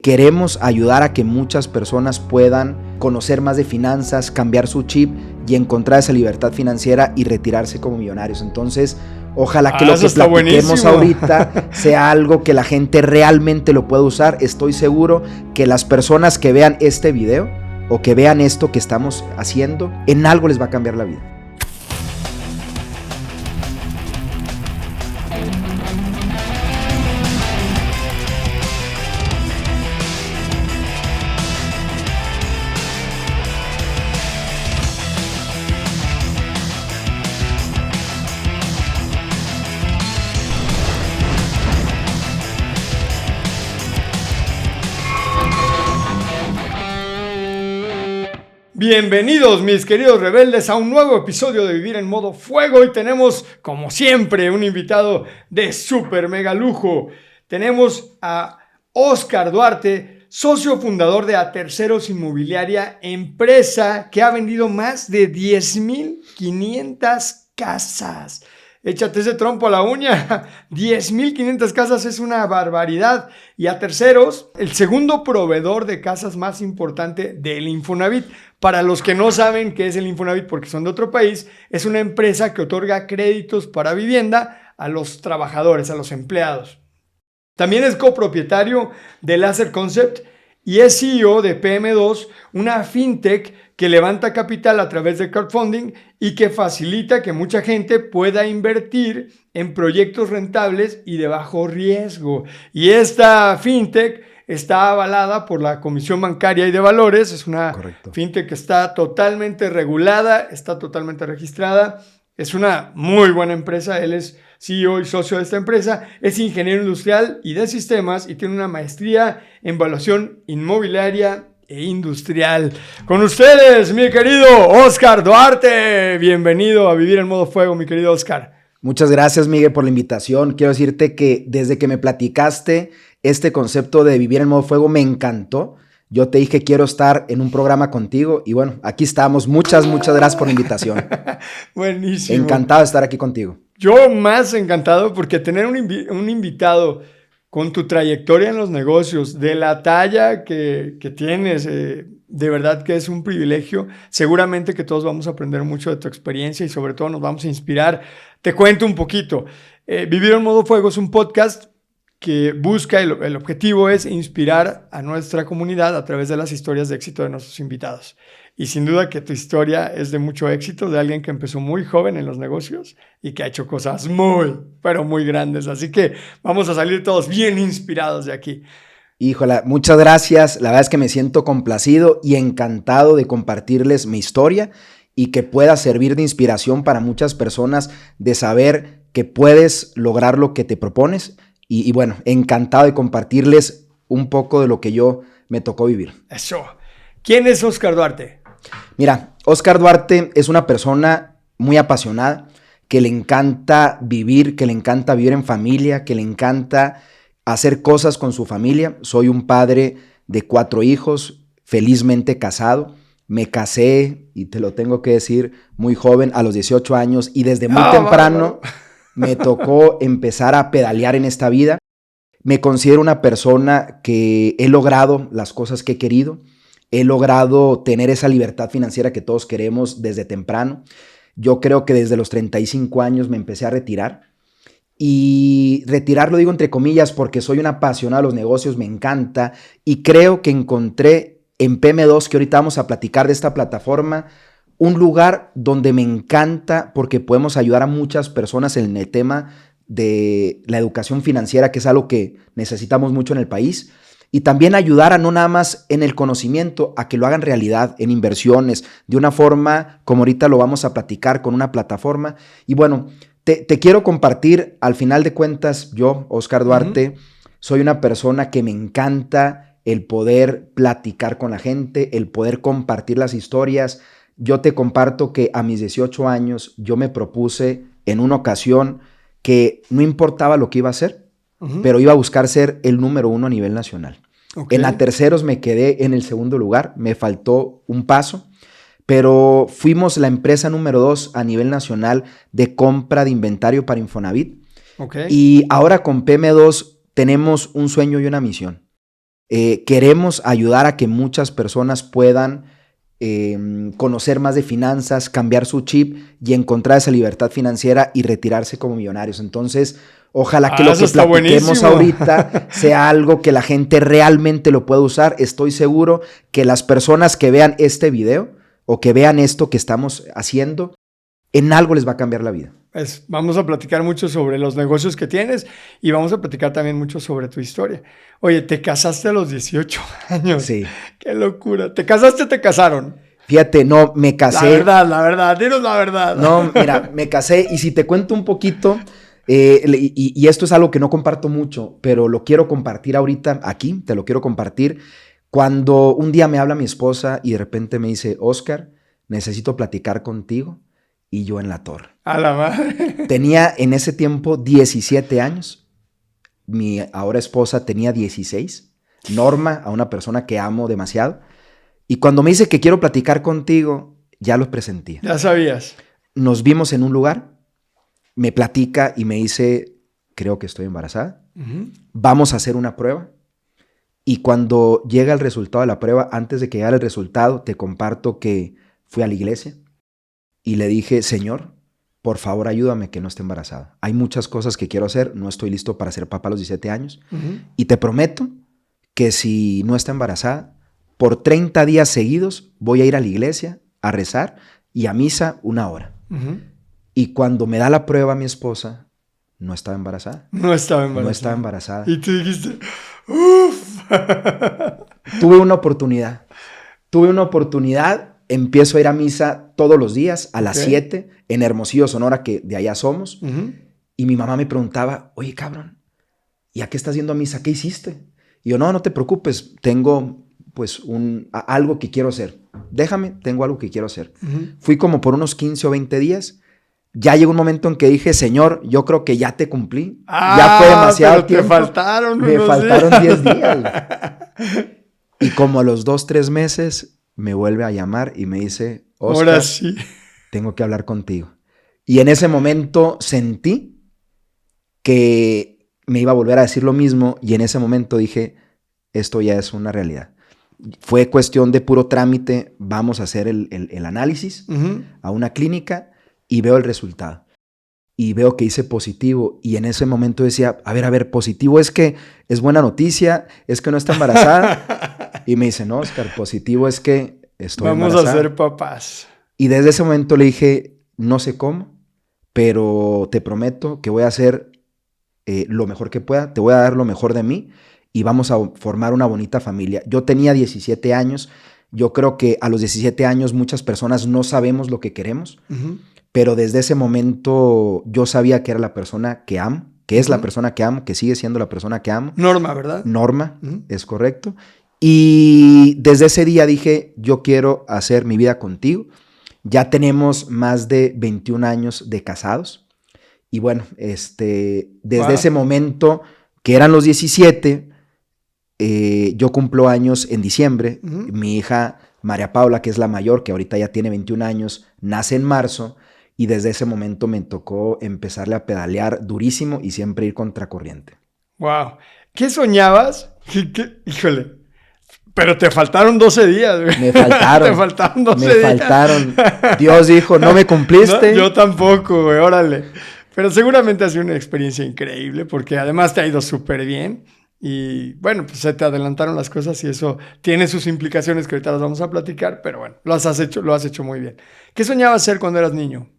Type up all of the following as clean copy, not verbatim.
Queremos ayudar a que muchas personas puedan conocer más de finanzas, cambiar su chip y encontrar esa libertad financiera y retirarse como millonarios. Entonces, ojalá que lo que platiquemos ahorita sea algo que la gente realmente lo pueda usar. Estoy seguro que las personas que vean este video o que vean esto que estamos haciendo, en algo les va a cambiar la vida. Bienvenidos mis queridos rebeldes a un nuevo episodio de Vivir en Modo Fuego y tenemos como siempre un invitado de súper mega lujo. Tenemos a Óscar Duarte, socio fundador de A Terceros Inmobiliaria, empresa que ha vendido más de 10,500 casas. Échate ese trompo a la uña, 10,500 casas es una barbaridad. Y A Terceros, el segundo proveedor de casas más importante del Infonavit. Para los que no saben qué es el Infonavit porque son de otro país, es una empresa que otorga créditos para vivienda a los trabajadores, a los empleados. También es copropietario de Laser Concept y es CEO de PM2, una fintech que levanta capital a través de crowdfunding y que facilita que mucha gente pueda invertir en proyectos rentables y de bajo riesgo. Y esta fintech está avalada por la Comisión Bancaria y de Valores. Es una fintech que está totalmente regulada, está totalmente registrada. Es una muy buena empresa. Él es CEO y socio de esta empresa. Es ingeniero industrial y de sistemas y tiene una maestría en evaluación inmobiliaria e industrial. Con ustedes, mi querido Óscar Duarte. Bienvenido a Vivir en Modo Fuego, mi querido Óscar. Muchas gracias, Miguel, por la invitación. Quiero decirte que desde que me platicaste este concepto de vivir en modo fuego me encantó. Yo te dije quiero estar en un programa contigo y bueno, aquí estamos. Muchas gracias por la invitación. Buenísimo. Encantado de estar aquí contigo. Yo más encantado porque tener un invitado con tu trayectoria en los negocios, de la talla que tienes, de verdad que es un privilegio. Seguramente que todos vamos a aprender mucho de tu experiencia y sobre todo nos vamos a inspirar. Te cuento un poquito. Vivir en Modo Fuego es un podcast que busca, el objetivo es inspirar a nuestra comunidad a través de las historias de éxito de nuestros invitados. Y sin duda que tu historia es de mucho éxito, de alguien que empezó muy joven en los negocios y que ha hecho cosas muy, pero muy grandes. Así que vamos a salir todos bien inspirados de aquí. Híjole, muchas gracias. La verdad es que me siento complacido y encantado de compartirles mi historia y que pueda servir de inspiración para muchas personas de saber que puedes lograr lo que te propones. Y bueno, encantado de compartirles un poco de lo que yo me tocó vivir. Eso. ¿Quién es Óscar Duarte? Mira, Óscar Duarte es una persona muy apasionada, que le encanta vivir en familia, que le encanta hacer cosas con su familia. Soy un padre de 4 hijos, felizmente casado. Me casé, y te lo tengo que decir, muy joven, a los 18 años, y desde muy temprano me tocó empezar a pedalear en esta vida. Me considero una persona que he logrado las cosas que he querido. He logrado tener esa libertad financiera que todos queremos desde temprano. Yo creo que desde los 35 años me empecé a retirar. Y retirar lo digo entre comillas porque soy un apasionado de los negocios, me encanta. Y creo que encontré en PM2, que ahorita vamos a platicar de esta plataforma, un lugar donde me encanta porque podemos ayudar a muchas personas en el tema de la educación financiera, que es algo que necesitamos mucho en el país. Y también ayudar a no nada más en el conocimiento, a que lo hagan realidad, en inversiones, de una forma como ahorita lo vamos a platicar con una plataforma. Y bueno, te quiero compartir, al final de cuentas, yo, Óscar Duarte, soy una persona que me encanta el poder platicar con la gente, el poder compartir las historias. Yo te comparto que a mis 18 años yo me propuse en una ocasión que no importaba lo que iba a hacer, pero iba a buscar ser el número 1 a nivel nacional. En A Terceros me quedé en el segundo lugar, me faltó un paso, pero fuimos la empresa número 2 a nivel nacional de compra de inventario para Infonavit. Y ahora con PM2 tenemos un sueño y una misión. Queremos ayudar a que muchas personas puedan conocer más de finanzas, cambiar su chip y encontrar esa libertad financiera y retirarse como millonarios. Entonces, ojalá que lo que platiquemos ahorita sea algo que la gente realmente lo pueda usar. Estoy seguro que las personas que vean este video o que vean esto que estamos haciendo, en algo les va a cambiar la vida. Pues vamos a platicar mucho sobre los negocios que tienes y vamos a platicar también mucho sobre tu historia. Oye, te casaste a los 18 años. Sí. Qué locura. ¿Te casaste o te casaron? Fíjate, no, me casé. La verdad, dinos la verdad. No, mira, me casé y si te cuento un poquito, y esto es algo que no comparto mucho, pero lo quiero compartir ahorita aquí, te lo quiero compartir. Cuando un día me habla mi esposa y de repente me dice, Oscar, necesito platicar contigo. Y yo en la torre. A la madre. Tenía en ese tiempo 17 años. Mi ahora esposa tenía 16. Norma, a una persona que amo demasiado. Y cuando me dice que quiero platicar contigo, ya lo presentía. Ya sabías. Nos vimos en un lugar. Me platica y me dice, creo que estoy embarazada. Vamos a hacer una prueba. Y cuando llega el resultado de la prueba, antes de que llegara el resultado, te comparto que fui a la iglesia. Y le dije, Señor, por favor ayúdame que no esté embarazada. Hay muchas cosas que quiero hacer, no estoy listo para ser papá a los 17 años. Y te prometo que si no está embarazada, por 30 días seguidos voy a ir a la iglesia a rezar y a misa 1 hora. Y cuando me da la prueba mi esposa, no estaba embarazada. No estaba embarazada. No estaba embarazada. Y tú dijiste, uff. Tuve una oportunidad. Empiezo a ir a misa todos los días a las 7 en Hermosillo, Sonora, que de allá somos. Y mi mamá me preguntaba, oye, cabrón, ¿y a qué estás yendo a misa? ¿Qué hiciste? Y yo, no te preocupes, tengo pues algo que quiero hacer. Déjame, tengo algo que quiero hacer. Fui como por unos 15 o 20 días. Ya llegó un momento en que dije, Señor, yo creo que ya te cumplí. Ya fue demasiado tiempo. Me faltaron 10 días. Y como a los 2-3 meses me vuelve a llamar y me dice, Oscar, ahora sí, tengo que hablar contigo. Y en ese momento sentí que me iba a volver a decir lo mismo y en ese momento dije, esto ya es una realidad. Fue cuestión de puro trámite, vamos a hacer el análisis a una clínica y veo el resultado. Y veo que hice positivo y en ese momento decía, a ver, positivo es que es buena noticia, es que no está embarazada. Y me dice, no, Oscar, positivo es que estoy embarazada. Vamos a ser papás. Y desde ese momento le dije, no sé cómo, pero te prometo que voy a hacer lo mejor que pueda, te voy a dar lo mejor de mí y vamos a formar una bonita familia. Yo tenía 17 años, yo creo que a los 17 años muchas personas no sabemos lo que queremos, pero desde ese momento yo sabía que era la persona que amo, que es la persona que amo, que sigue siendo la persona que amo. Norma, ¿verdad? Norma, es correcto. Y desde ese día dije, yo quiero hacer mi vida contigo. Ya tenemos más de 21 años de casados. Y bueno, desde ese momento, que eran los 17, yo cumplo años en diciembre. Mi hija María Paula, que es la mayor, que ahorita ya tiene 21 años, nace en marzo. Y desde ese momento me tocó empezarle a pedalear durísimo y siempre ir contracorriente. Wow. ¿Qué soñabas? Híjole. Pero te faltaron 12 días, güey. Me faltaron. Te faltaron 12 días. Me faltaron. Dios dijo, no me cumpliste. No, yo tampoco, güey, órale. Pero seguramente ha sido una experiencia increíble porque además te ha ido súper bien. Y bueno, pues se te adelantaron las cosas y eso tiene sus implicaciones que ahorita las vamos a platicar. Pero bueno, lo has hecho muy bien. ¿Qué soñabas ser cuando eras niño?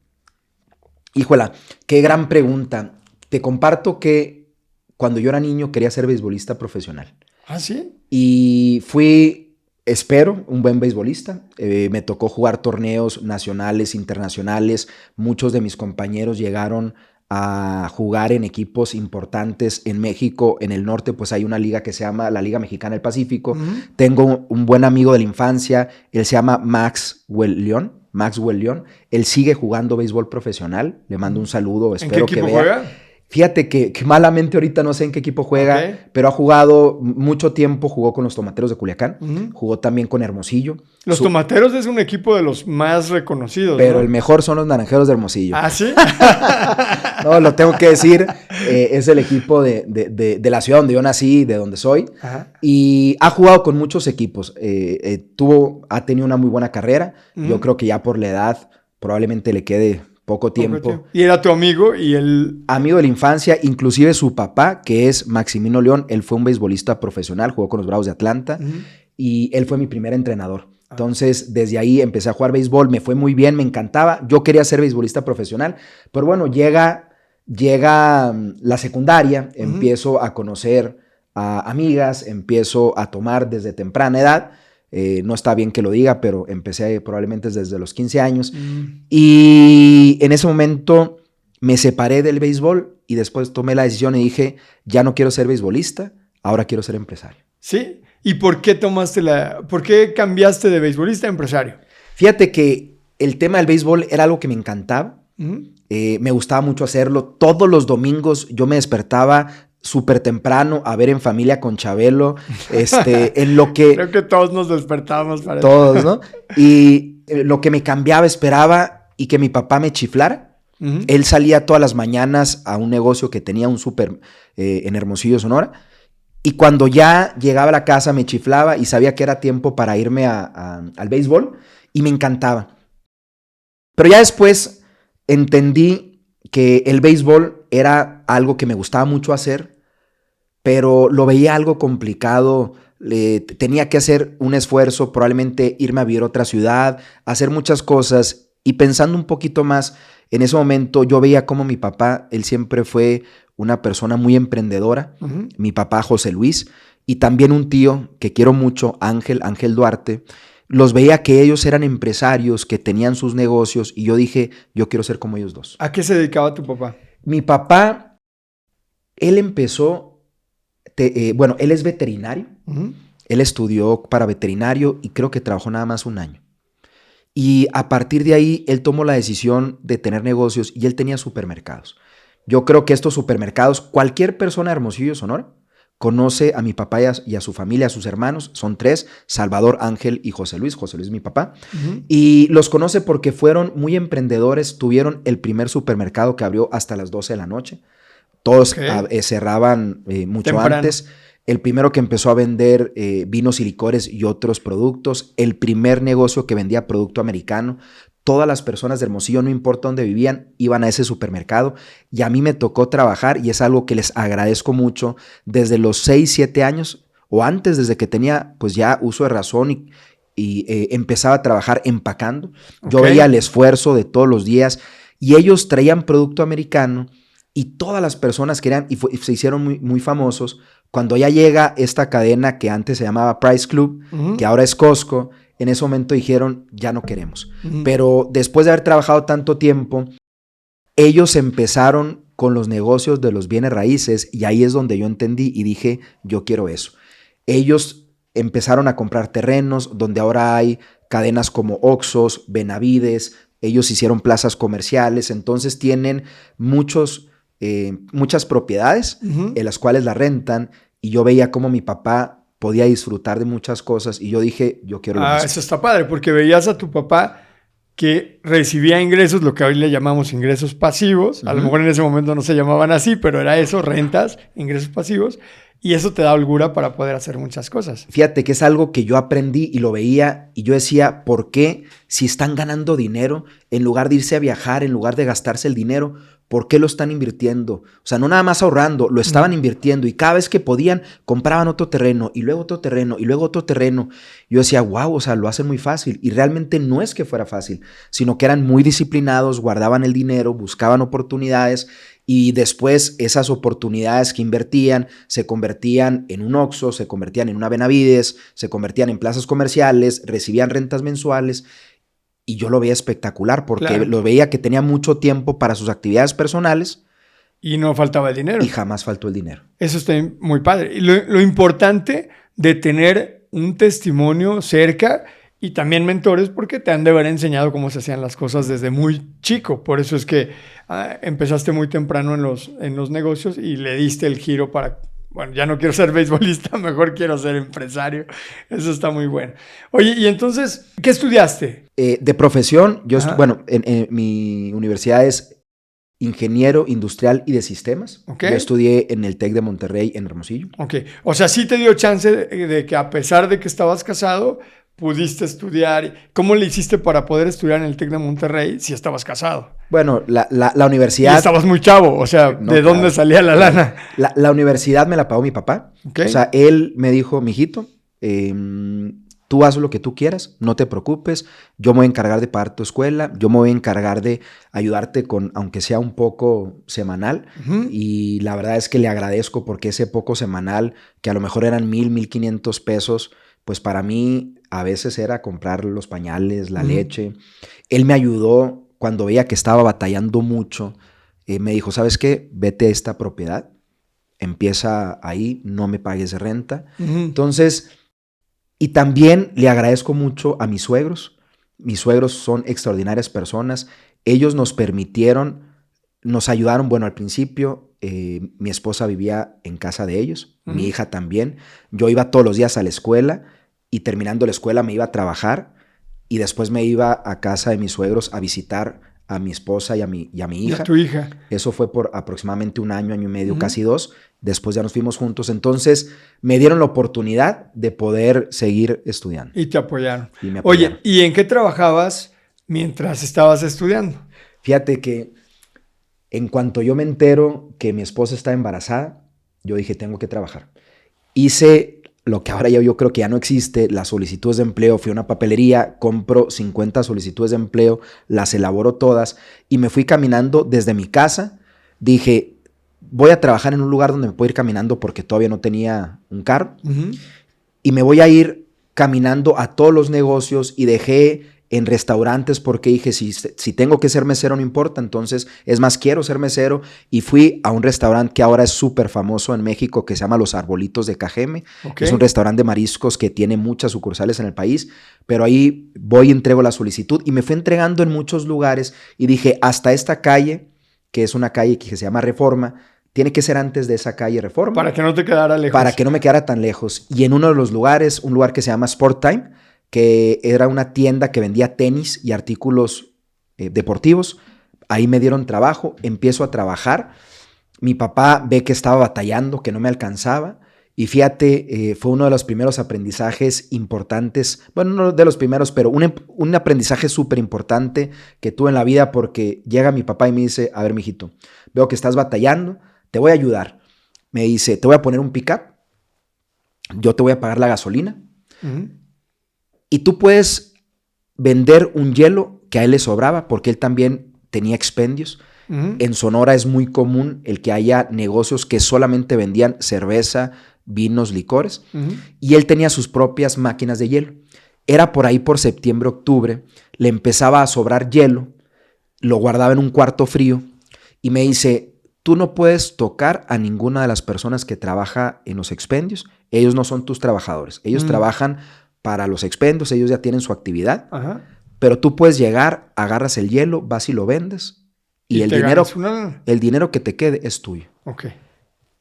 Híjola, qué gran pregunta. Te comparto que cuando yo era niño quería ser beisbolista profesional. ¿Ah, sí? Y espero, un buen beisbolista. Me tocó jugar torneos nacionales, internacionales. Muchos de mis compañeros llegaron a jugar en equipos importantes en México. En el norte, pues hay una liga que se llama la Liga Mexicana del Pacífico. Tengo un buen amigo de la infancia. Él se llama Maxwell León. Él sigue jugando béisbol profesional. Le mando un saludo. Espero ¿En qué equipo que vea. juega? Fíjate que malamente ahorita no sé en qué equipo juega, pero ha jugado mucho tiempo, jugó con los Tomateros de Culiacán, jugó también con Hermosillo. Los Tomateros es un equipo de los más reconocidos, pero ¿no? el mejor son los Naranjeros de Hermosillo. ¿Ah, sí? No, lo tengo que decir, es el equipo de la ciudad donde yo nací, de donde soy, Ajá. y ha jugado con muchos equipos. Ha tenido una muy buena carrera. Yo creo que ya por la edad probablemente le quede poco tiempo. Y era tu amigo y él... Amigo de la infancia, inclusive su papá, que es Maximino León, él fue un beisbolista profesional, jugó con los Bravos de Atlanta, y él fue mi primer entrenador. Entonces, desde ahí empecé a jugar béisbol, me fue muy bien, me encantaba. Yo quería ser beisbolista profesional, pero bueno, llega la secundaria, empiezo a conocer a amigas, empiezo a tomar desde temprana edad. No está bien que lo diga, pero empecé probablemente desde los 15 años. Y en ese momento me separé del béisbol y después tomé la decisión y dije, ya no quiero ser beisbolista, ahora quiero ser empresario. ¿Sí? ¿Y por qué por qué cambiaste de beisbolista a empresario? Fíjate que el tema del béisbol era algo que me encantaba. Me gustaba mucho hacerlo. Todos los domingos yo me despertaba súper temprano a ver En Familia con Chabelo, en lo que... Creo que todos nos despertábamos para todos, eso. ¿No? Y lo que me cambiaba, esperaba y que mi papá me chiflara. Él salía todas las mañanas a un negocio que tenía un súper en Hermosillo, Sonora. Y cuando ya llegaba a la casa me chiflaba y sabía que era tiempo para irme al béisbol y me encantaba. Pero ya después entendí que el béisbol era algo que me gustaba mucho hacer, pero lo veía algo complicado. Tenía que hacer un esfuerzo, probablemente irme a vivir a otra ciudad, hacer muchas cosas. Y pensando un poquito más, en ese momento yo veía como mi papá, él siempre fue una persona muy emprendedora, mi papá José Luis, y también un tío que quiero mucho, Ángel Duarte. Los veía que ellos eran empresarios, que tenían sus negocios, y yo dije, yo quiero ser como ellos dos. ¿A qué se dedicaba tu papá? Mi papá, él empezó, él es veterinario, él estudió para veterinario y creo que trabajó nada más un año. Y a partir de ahí, él tomó la decisión de tener negocios y él tenía supermercados. Yo creo que estos supermercados, cualquier persona de Hermosillo, Sonora, conoce a mi papá y a su familia, a sus hermanos. Son 3, Salvador, Ángel y José Luis. José Luis es mi papá. Y los conoce porque fueron muy emprendedores. Tuvieron el primer supermercado que abrió hasta las 12 de la noche. Todos cerraban mucho temprano. Antes. El primero que empezó a vender vinos y licores y otros productos. El primer negocio que vendía producto americano. Todas las personas de Hermosillo, no importa dónde vivían, iban a ese supermercado. Y a mí me tocó trabajar y es algo que les agradezco mucho. Desde los 6, 7 años o antes, desde que tenía pues ya uso de razón y empezaba a trabajar empacando. Yo veía el esfuerzo de todos los días y ellos traían producto americano y todas las personas querían y se hicieron muy, muy famosos. Cuando ya llega esta cadena que antes se llamaba Price Club, que ahora es Costco, en ese momento dijeron, ya no queremos. Pero después de haber trabajado tanto tiempo, ellos empezaron con los negocios de los bienes raíces y ahí es donde yo entendí y dije, yo quiero eso. Ellos empezaron a comprar terrenos donde ahora hay cadenas como Oxxos, Benavides, ellos hicieron plazas comerciales, entonces tienen muchas propiedades en las cuales la rentan y yo veía cómo mi papá podía disfrutar de muchas cosas y yo dije, yo quiero lo mismo. Eso está padre, porque veías a tu papá que recibía ingresos, lo que hoy le llamamos ingresos pasivos. A lo mejor en ese momento no se llamaban así, pero era eso, rentas, ingresos pasivos. Y eso te da holgura para poder hacer muchas cosas. Fíjate que es algo que yo aprendí y lo veía y yo decía, ¿por qué si están ganando dinero, en lugar de irse a viajar, en lugar de gastarse el dinero, ¿por qué lo están invirtiendo? O sea, no nada más ahorrando, lo estaban invirtiendo y cada vez que podían compraban otro terreno y luego otro terreno y luego otro terreno. Yo decía, wow, o sea, lo hacen muy fácil y realmente no es que fuera fácil, sino que eran muy disciplinados, guardaban el dinero, buscaban oportunidades y después esas oportunidades que invertían se convertían en un Oxxo, se convertían en una Benavides, se convertían en plazas comerciales, recibían rentas mensuales. Y yo lo veía espectacular porque lo veía que tenía mucho tiempo para sus actividades personales. Y no faltaba el dinero. Y jamás faltó el dinero. Eso está muy padre. Y lo importante de tener un testimonio cerca Y también mentores porque te han de haber enseñado cómo se hacían las cosas desde muy chico. Por eso es que empezaste muy temprano en los negocios y le diste el giro para, bueno, ya no quiero ser beisbolista, mejor quiero ser empresario. Eso está muy bueno. Oye, y entonces, ¿qué estudiaste? De profesión, Ajá. bueno, en mi universidad es ingeniero industrial y de sistemas. Ok. Yo estudié en el TEC de Monterrey, en Hermosillo. Ok. O sea, sí te dio chance de que a pesar de que estabas casado, pudiste estudiar. ¿Cómo le hiciste para poder estudiar en el TEC de Monterrey si estabas casado? Bueno, la Y universidad... estabas muy chavo, o sea, No, ¿de dónde claro, salía la claro. lana? La universidad me la pagó mi papá. Ok. O sea, él me dijo, mijito, tú haz lo que tú quieras, no te preocupes, yo me voy a encargar de pagar tu escuela, yo me voy a encargar de ayudarte con, aunque sea un poco semanal, Ujú. y la verdad es que le agradezco porque ese poco semanal, que a lo mejor eran 1,000, 1,500 pesos, pues para mí a veces era comprar los pañales, la Ujú. leche. Él me ayudó cuando veía que estaba batallando mucho, me dijo, ¿sabes qué? Vete a esta propiedad, empieza ahí, no me pagues renta. Ujú. Entonces... Y también le agradezco mucho a mis suegros. Mis suegros son extraordinarias personas. Ellos nos permitieron, nos ayudaron. Bueno, al principio mi esposa vivía en casa de ellos, mi hija también. Yo iba todos los días a la escuela y terminando la escuela me iba a trabajar y después me iba a casa de mis suegros a visitar a mi esposa y a mi Y a hija. tu hija. Eso fue por aproximadamente un año y medio, Ujú. casi 2. Después ya nos fuimos juntos. Entonces me dieron la oportunidad de poder seguir estudiando. Y te apoyaron. Y me apoyaron. Oye, ¿y en qué trabajabas mientras estabas estudiando? Fíjate que en cuanto yo me entero que mi esposa está embarazada, yo dije, tengo que trabajar. Hice lo que ahora yo creo que ya no existe, las solicitudes de empleo. Fui a una papelería, compro 50 solicitudes de empleo, las elaboro todas y me fui caminando desde mi casa. Dije, voy a trabajar en un lugar donde me puedo ir caminando porque todavía no tenía un carro. Ujú. Y me voy a ir caminando a todos los negocios y dejé en restaurantes porque dije, si tengo que ser mesero no importa, entonces es más, quiero ser mesero y fui a un restaurante que ahora es súper famoso en México que se llama Los Arbolitos de Cajeme. Ok. Es un restaurante de mariscos que tiene muchas sucursales en el país, pero ahí voy y entrego la solicitud y me fui entregando en muchos lugares y dije, hasta esta calle, que es una calle que se llama Reforma, tiene que ser antes de esa calle Reforma. Para que no te quedara lejos. Para que no me quedara tan lejos. Y en uno de los lugares, un lugar que se llama Sport Time, que era una tienda que vendía tenis y artículos deportivos, ahí me dieron trabajo, empiezo a trabajar. Mi papá ve que estaba batallando, que no me alcanzaba. Y fíjate, fue uno de los primeros aprendizajes importantes, bueno, no de los primeros, pero un aprendizaje súper importante que tuve en la vida porque llega mi papá y me dice, a ver, mijito, veo que estás batallando, te voy a ayudar. Me dice, te voy a poner un pick-up, yo te voy a pagar la gasolina Ujú. y tú puedes vender un hielo que a él le sobraba porque él también tenía expendios. Ujú. En Sonora es muy común el que haya negocios que solamente vendían cerveza, vinos, licores, Ujú. y él tenía sus propias máquinas de hielo. Era por ahí por septiembre, octubre, le empezaba a sobrar hielo, lo guardaba en un cuarto frío y me dice, tú no puedes tocar a ninguna de las personas que trabaja en los expendios, ellos no son tus trabajadores, ellos trabajan para los expendios, ellos ya tienen su actividad, Ajá. pero tú puedes llegar, agarras el hielo, vas y lo vendes y el te dinero, ganas una... el dinero que te quede es tuyo. Ok.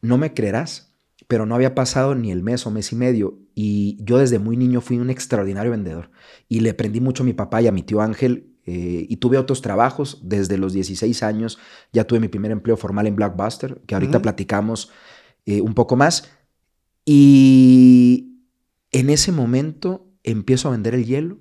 No me creerás, pero no había pasado ni el mes o mes y medio y yo desde muy niño fui un extraordinario vendedor y le aprendí mucho a mi papá y a mi tío Ángel y tuve otros trabajos. Desde los 16 años ya tuve mi primer empleo formal en Blockbuster, que ahorita platicamos un poco más, y en ese momento empiezo a vender el hielo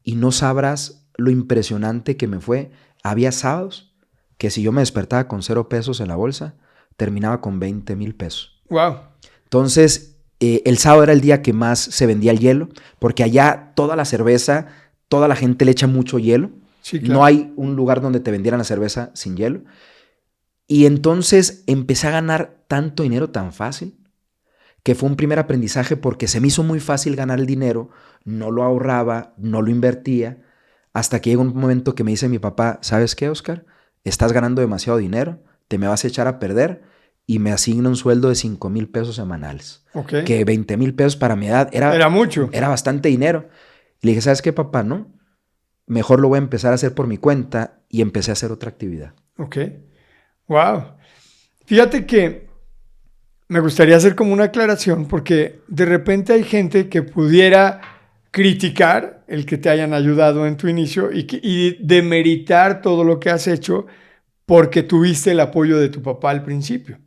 y no sabrás lo impresionante que me fue. Había sábados que si yo me despertaba con 0 pesos en la bolsa, terminaba con 20,000 pesos. Wow. Entonces, el sábado era el día que más se vendía el hielo, porque allá toda la cerveza, toda la gente le echa mucho hielo. Sí, claro. No hay un lugar donde te vendieran la cerveza sin hielo. Y entonces empecé a ganar tanto dinero tan fácil, que fue un primer aprendizaje porque se me hizo muy fácil ganar el dinero, no lo ahorraba, no lo invertía, hasta que llegó un momento que me dice mi papá, ¿sabes qué, Oscar? Estás ganando demasiado dinero, te me vas a echar a perder, y me asigna un sueldo de 5,000 pesos semanales. Ok. Que 20,000 pesos para mi edad Era mucho. era bastante dinero. Le dije, ¿sabes qué, papá? No, mejor lo voy a empezar a hacer por mi cuenta y empecé a hacer otra actividad. Ok. Wow. Fíjate que me gustaría hacer como una aclaración porque de repente hay gente que pudiera criticar el que te hayan ayudado en tu inicio y demeritar todo lo que has hecho porque tuviste el apoyo de tu papá al principio.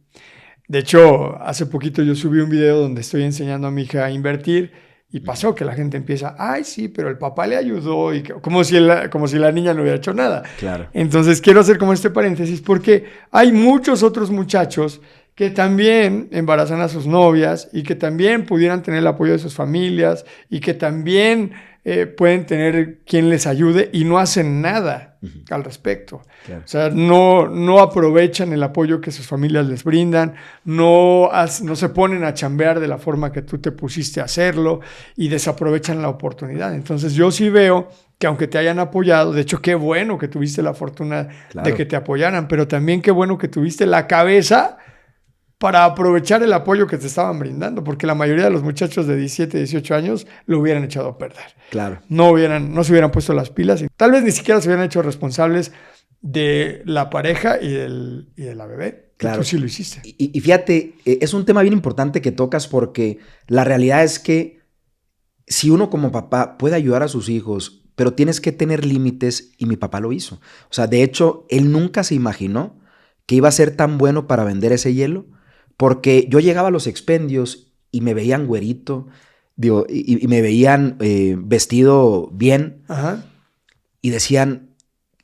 De hecho, hace poquito yo subí un video donde estoy enseñando a mi hija a invertir y pasó que la gente empieza, ay, sí, pero el papá le ayudó, y como si la niña no hubiera hecho nada. Claro. Entonces, quiero hacer como este paréntesis porque hay muchos otros muchachos que también embarazan a sus novias y que también pudieran tener el apoyo de sus familias y que también pueden tener quien les ayude y no hacen nada al respecto. Claro. O sea, no aprovechan el apoyo que sus familias les brindan, no se ponen a chambear de la forma que tú te pusiste a hacerlo y desaprovechan la oportunidad. Entonces yo sí veo que aunque te hayan apoyado, de hecho qué bueno que tuviste la fortuna de que te apoyaran, pero también qué bueno que tuviste la cabeza para aprovechar el apoyo que te estaban brindando, porque la mayoría de los muchachos de 17, 18 años lo hubieran echado a perder. Claro. No se hubieran puesto las pilas y tal vez ni siquiera se hubieran hecho responsables de la pareja y de la bebé. Claro. Tú sí lo hiciste. Y fíjate, es un tema bien importante que tocas porque la realidad es que si uno como papá puede ayudar a sus hijos, pero tienes que tener límites y mi papá lo hizo. O sea, de hecho, él nunca se imaginó que iba a ser tan bueno para vender ese hielo. Porque yo llegaba a los expendios y me veían güerito, digo, y me veían vestido bien. Ajá. Y decían,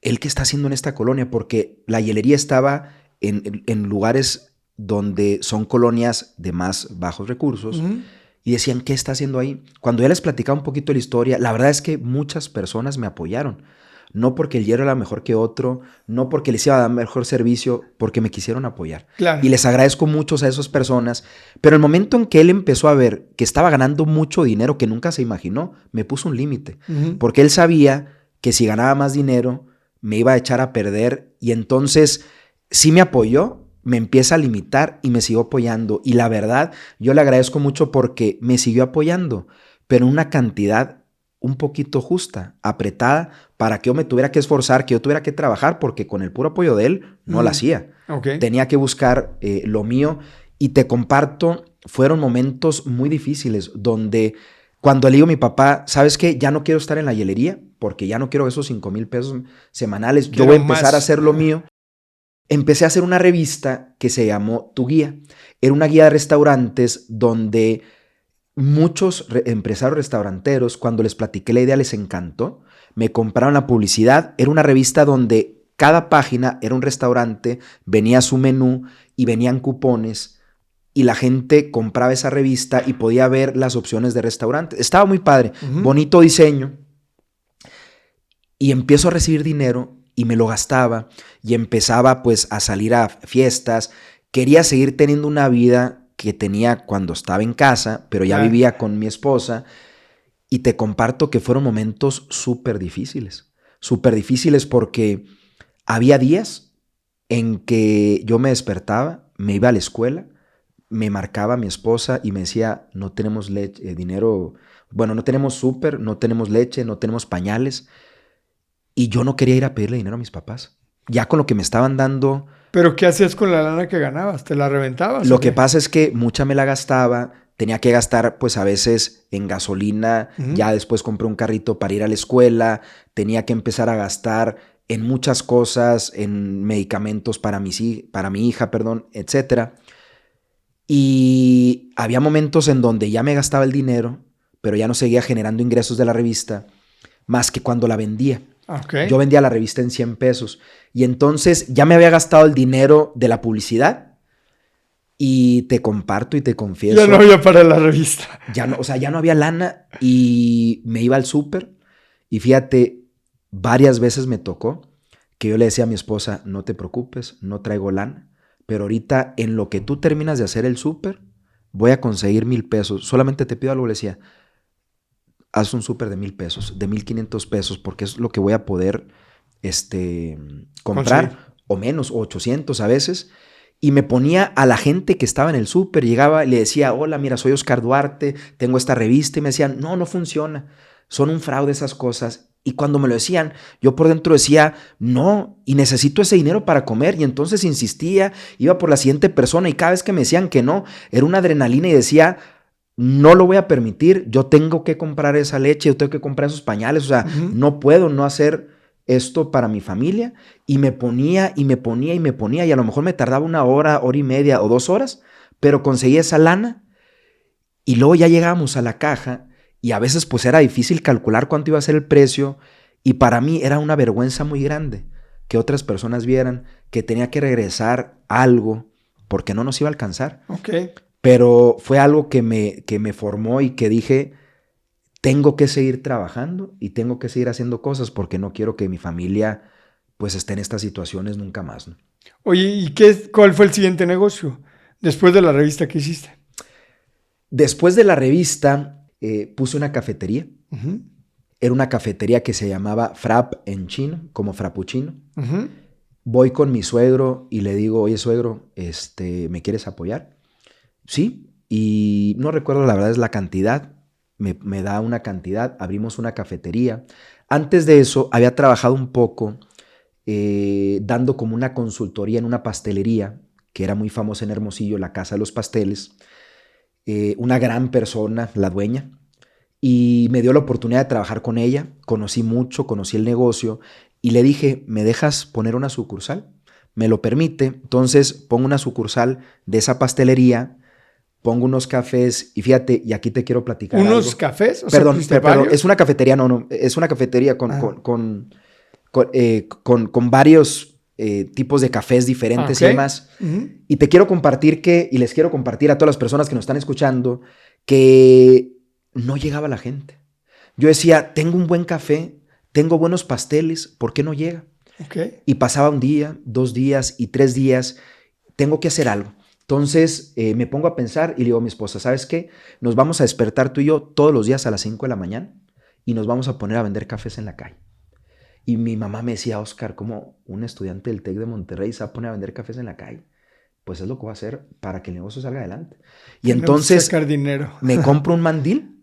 ¿él qué está haciendo en esta colonia? Porque la hielería estaba en lugares donde son colonias de más bajos recursos. Uh-huh. Y decían, ¿qué está haciendo ahí? Cuando ya les platicaba un poquito la historia, la verdad es que muchas personas me apoyaron. No porque el hielo era mejor que otro, no porque les iba a dar mejor servicio, porque me quisieron apoyar. Claro. Y les agradezco mucho a esas personas. Pero el momento en que él empezó a ver que estaba ganando mucho dinero que nunca se imaginó, me puso un límite. Uh-huh. Porque él sabía que si ganaba más dinero, me iba a echar a perder. Y entonces sí me apoyó, me empieza a limitar y me siguió apoyando. Y la verdad, yo le agradezco mucho porque me siguió apoyando, pero en una cantidad un poquito justa, apretada, para que yo me tuviera que esforzar, que yo tuviera que trabajar, porque con el puro apoyo de él no lo hacía. Okay. Tenía que buscar lo mío. Y te comparto, fueron momentos muy difíciles donde cuando le digo a mi papá, ¿sabes qué? Ya no quiero estar en la hielería porque ya no quiero esos 5,000 pesos semanales. Yo voy a empezar a hacer lo mío. Empecé a hacer una revista que se llamó Tu Guía. Era una guía de restaurantes donde muchos empresarios restauranteros, cuando les platiqué la idea, les encantó. Me compraron la publicidad. Era una revista donde cada página era un restaurante, venía su menú y venían cupones. Y la gente compraba esa revista y podía ver las opciones de restaurante. Estaba muy padre, bonito diseño. Y empiezo a recibir dinero y me lo gastaba. Y empezaba pues a salir a fiestas. Quería seguir teniendo una vida que tenía cuando estaba en casa, pero ya vivía con mi esposa. Y te comparto que fueron momentos súper difíciles porque había días en que yo me despertaba, me iba a la escuela, me marcaba mi esposa y me decía, no tenemos dinero, bueno, no tenemos súper, no tenemos leche, no tenemos pañales. Y yo no quería ir a pedirle dinero a mis papás. Ya con lo que me estaban dando. ¿Pero qué hacías con la lana que ganabas? ¿Te la reventabas? Lo que pasa es que mucha me la gastaba. Tenía que gastar, pues, a veces en gasolina. Ya después compré un carrito para ir a la escuela. Tenía que empezar a gastar en muchas cosas, en medicamentos para mi hija, etcétera. Y había momentos en donde ya me gastaba el dinero, pero ya no seguía generando ingresos de la revista, más que cuando la vendía. Okay. Yo vendía la revista en 100 pesos. Y entonces ya me había gastado el dinero de la publicidad. Y te comparto y te confieso. Ya no había para la revista. Ya no había lana. Y me iba al súper. Y fíjate, varias veces me tocó que yo le decía a mi esposa, no te preocupes, no traigo lana. Pero ahorita en lo que tú terminas de hacer el súper, voy a conseguir 1,000 pesos. Solamente te pido algo, le decía. Haz un súper de 1,000 pesos, de 1,500 pesos, porque es lo que voy a poder comprar, conseguir. O menos, o 800 a veces. Y me ponía a la gente que estaba en el súper, llegaba y le decía, hola, mira, soy Oscar Duarte, tengo esta revista. Y me decían, no funciona. son un fraude esas cosas. Y cuando me lo decían, yo por dentro decía, no, y necesito ese dinero para comer. Y entonces insistía, iba por la siguiente persona y cada vez que me decían que no, era una adrenalina y decía, no lo voy a permitir, yo tengo que comprar esa leche, yo tengo que comprar esos pañales, o sea, no puedo no hacer esto para mi familia. Y me ponía y me ponía y me ponía y a lo mejor me tardaba 1 hora, hora y media o 2 horas, pero conseguía esa lana y luego ya llegábamos a la caja. Y a veces pues era difícil calcular cuánto iba a ser el precio y para mí era una vergüenza muy grande que otras personas vieran que tenía que regresar algo porque no nos iba a alcanzar. Okay. Pero fue algo que me formó y que dije, tengo que seguir trabajando y tengo que seguir haciendo cosas porque no quiero que mi familia pues esté en estas situaciones nunca más, ¿no? Oye, ¿y cuál fue el siguiente negocio después de la revista que hiciste? Después de la revista puse una cafetería. Uh-huh. Era una cafetería que se llamaba Frap en chino, como frappuccino. Uh-huh. Voy con mi suegro y le digo, oye suegro, ¿me quieres apoyar? Sí, y no recuerdo la verdad es la cantidad, me da una cantidad, abrimos una cafetería. Antes de eso había trabajado un poco dando como una consultoría en una pastelería que era muy famosa en Hermosillo, la Casa de los Pasteles. Una gran persona, la dueña, y me dio la oportunidad de trabajar con ella. Conocí mucho, conocí el negocio y le dije, ¿me dejas poner una sucursal? Me lo permite, entonces pongo una sucursal de esa pastelería, pongo unos cafés y fíjate, y aquí te quiero platicar ¿Unos algo. cafés? O Perdón, sea, perdón, es una cafetería, no, es una cafetería con varios tipos de cafés diferentes y demás. Uh-huh. Y te quiero compartir y les quiero compartir a todas las personas que nos están escuchando que no llegaba la gente. Yo decía, tengo un buen café, tengo buenos pasteles, ¿por qué no llega? Okay. Y pasaba 1 día, 2 días y 3 días, tengo que hacer algo. Entonces me pongo a pensar y le digo a mi esposa, ¿sabes qué? Nos vamos a despertar tú y yo todos los días a las 5 de la mañana y nos vamos a poner a vender cafés en la calle. Y mi mamá me decía, Oscar, ¿cómo un estudiante del TEC de Monterrey se va a poner a vender cafés en la calle? Pues es lo que voy a hacer para que el negocio salga adelante. Y entonces sacar dinero. Me compro un mandil,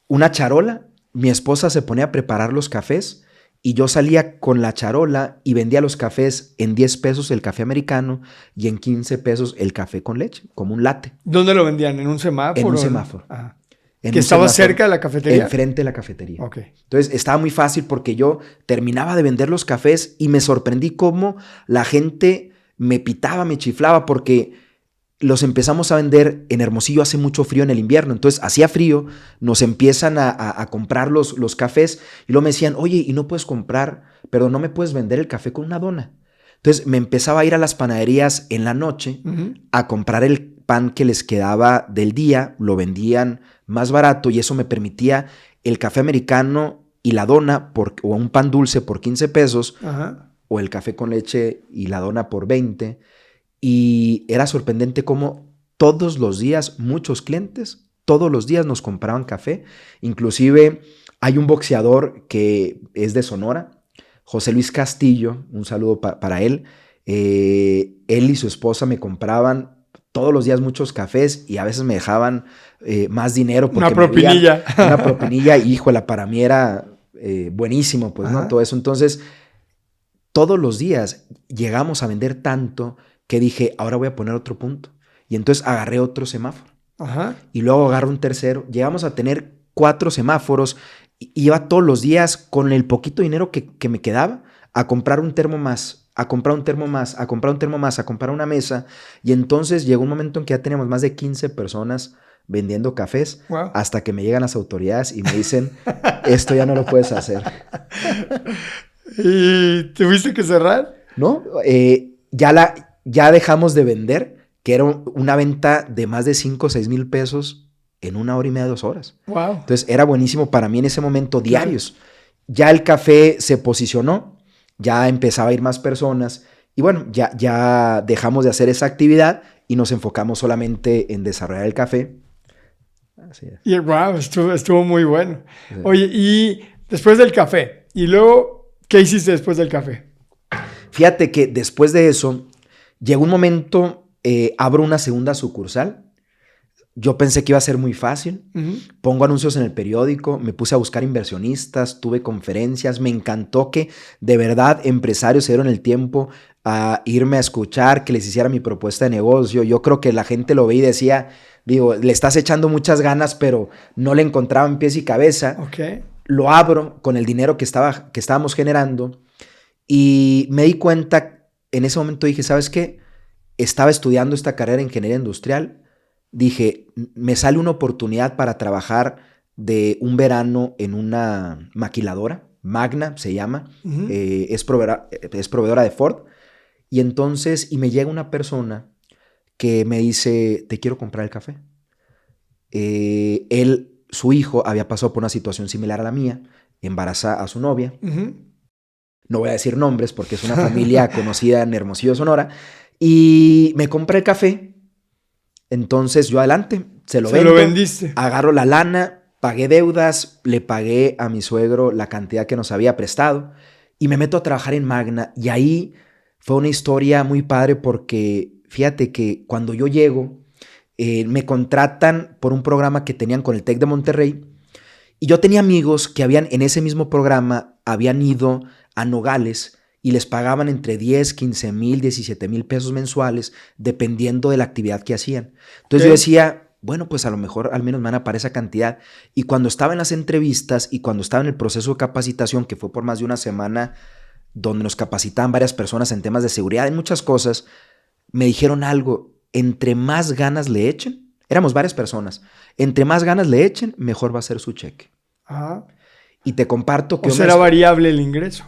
una charola, mi esposa se ponía a preparar los cafés y yo salía con la charola y vendía los cafés en 10 pesos el café americano y en 15 pesos el café con leche, como un latte. ¿Dónde lo vendían? ¿En un semáforo? En un semáforo. Ah. ¿Que estaba cerca de la cafetería? Enfrente de la cafetería. Okay. Entonces estaba muy fácil porque yo terminaba de vender los cafés y me sorprendí cómo la gente me pitaba, me chiflaba porque los empezamos a vender en Hermosillo, hace mucho frío en el invierno, entonces hacía frío, nos empiezan a comprar los cafés y luego me decían, oye, y no puedes no me puedes vender el café con una dona. Entonces me empezaba a ir a las panaderías en la noche a comprar el pan que les quedaba del día, lo vendían más barato y eso me permitía el café americano y la dona o un pan dulce por 15 pesos o el café con leche y la dona por 20. Y era sorprendente cómo todos los días muchos clientes, todos los días nos compraban café. Inclusive hay un boxeador que es de Sonora, José Luis Castillo, un saludo para él. Él y su esposa me compraban todos los días muchos cafés y a veces me dejaban más dinero. Porque una propinilla. Una propinilla y híjole, para mí era buenísimo, pues, ¿no? Todo eso. Entonces, todos los días llegamos a vender tanto que dije, ahora voy a poner otro punto. Y entonces agarré otro semáforo. Y luego agarro un tercero. Llegamos a tener 4 semáforos. Y iba todos los días con el poquito dinero que me quedaba a comprar un termo más, a comprar un termo más, a comprar un termo más, a comprar una mesa. Y entonces llegó un momento en que ya teníamos más de 15 personas vendiendo cafés. Wow. Hasta que me llegan las autoridades y me dicen, esto ya no lo puedes hacer. ¿Y tuviste que cerrar? No, ya dejamos de vender, que era una venta de más de 5 o 6 mil pesos en 1 hora y media, 2 horas. Wow. Entonces era buenísimo para mí en ese momento, diarios. Claro. Ya el café se posicionó, ya empezaba a ir más personas y bueno, ya dejamos de hacer esa actividad y nos enfocamos solamente en desarrollar el café. Así es. Y wow, estuvo muy bueno. Sí. Oye, y después del café, y luego, ¿qué hiciste después del café? Fíjate que después de eso, llegó un momento, abro una segunda sucursal. Yo pensé que iba a ser muy fácil. Pongo anuncios en el periódico, me puse a buscar inversionistas, tuve conferencias. Me encantó que de verdad empresarios se dieron el tiempo a irme a escuchar, que les hiciera mi propuesta de negocio. Yo creo que la gente lo veía y decía, digo, le estás echando muchas ganas, pero no le encontraban pies y cabeza. Ok. Lo abro con el dinero que estábamos generando y me di cuenta, en ese momento dije, ¿sabes qué? Estaba estudiando esta carrera de ingeniería industrial. Dije, me sale una oportunidad para trabajar de un verano en una maquiladora, Magna se llama, es proveedora de Ford. Y entonces, y me llega una persona que me dice, te quiero comprar el café. Su hijo había pasado por una situación similar a la mía, embaraza a su novia. No voy a decir nombres porque es una familia conocida en Hermosillo, Sonora. Y me compra el café. Entonces yo adelante, se lo vendiste. Agarro la lana, pagué deudas, le pagué a mi suegro la cantidad que nos había prestado y me meto a trabajar en Magna. Y ahí fue una historia muy padre porque fíjate que cuando yo llego, me contratan por un programa que tenían con el TEC de Monterrey y yo tenía amigos que en ese mismo programa habían ido a Nogales y les pagaban entre 10, 15 mil, 17 mil pesos mensuales, dependiendo de la actividad que hacían. Entonces yo decía, bueno, pues a lo mejor al menos me van a pagar esa cantidad. Y cuando estaba en las entrevistas y cuando estaba en el proceso de capacitación, que fue por más de una semana, donde nos capacitaban varias personas en temas de seguridad, en muchas cosas, me dijeron algo, entre más ganas le echen, éramos varias personas, entre más ganas le echen, mejor va a ser su cheque. Ajá. Y te comparto que... O sea, era variable el ingreso.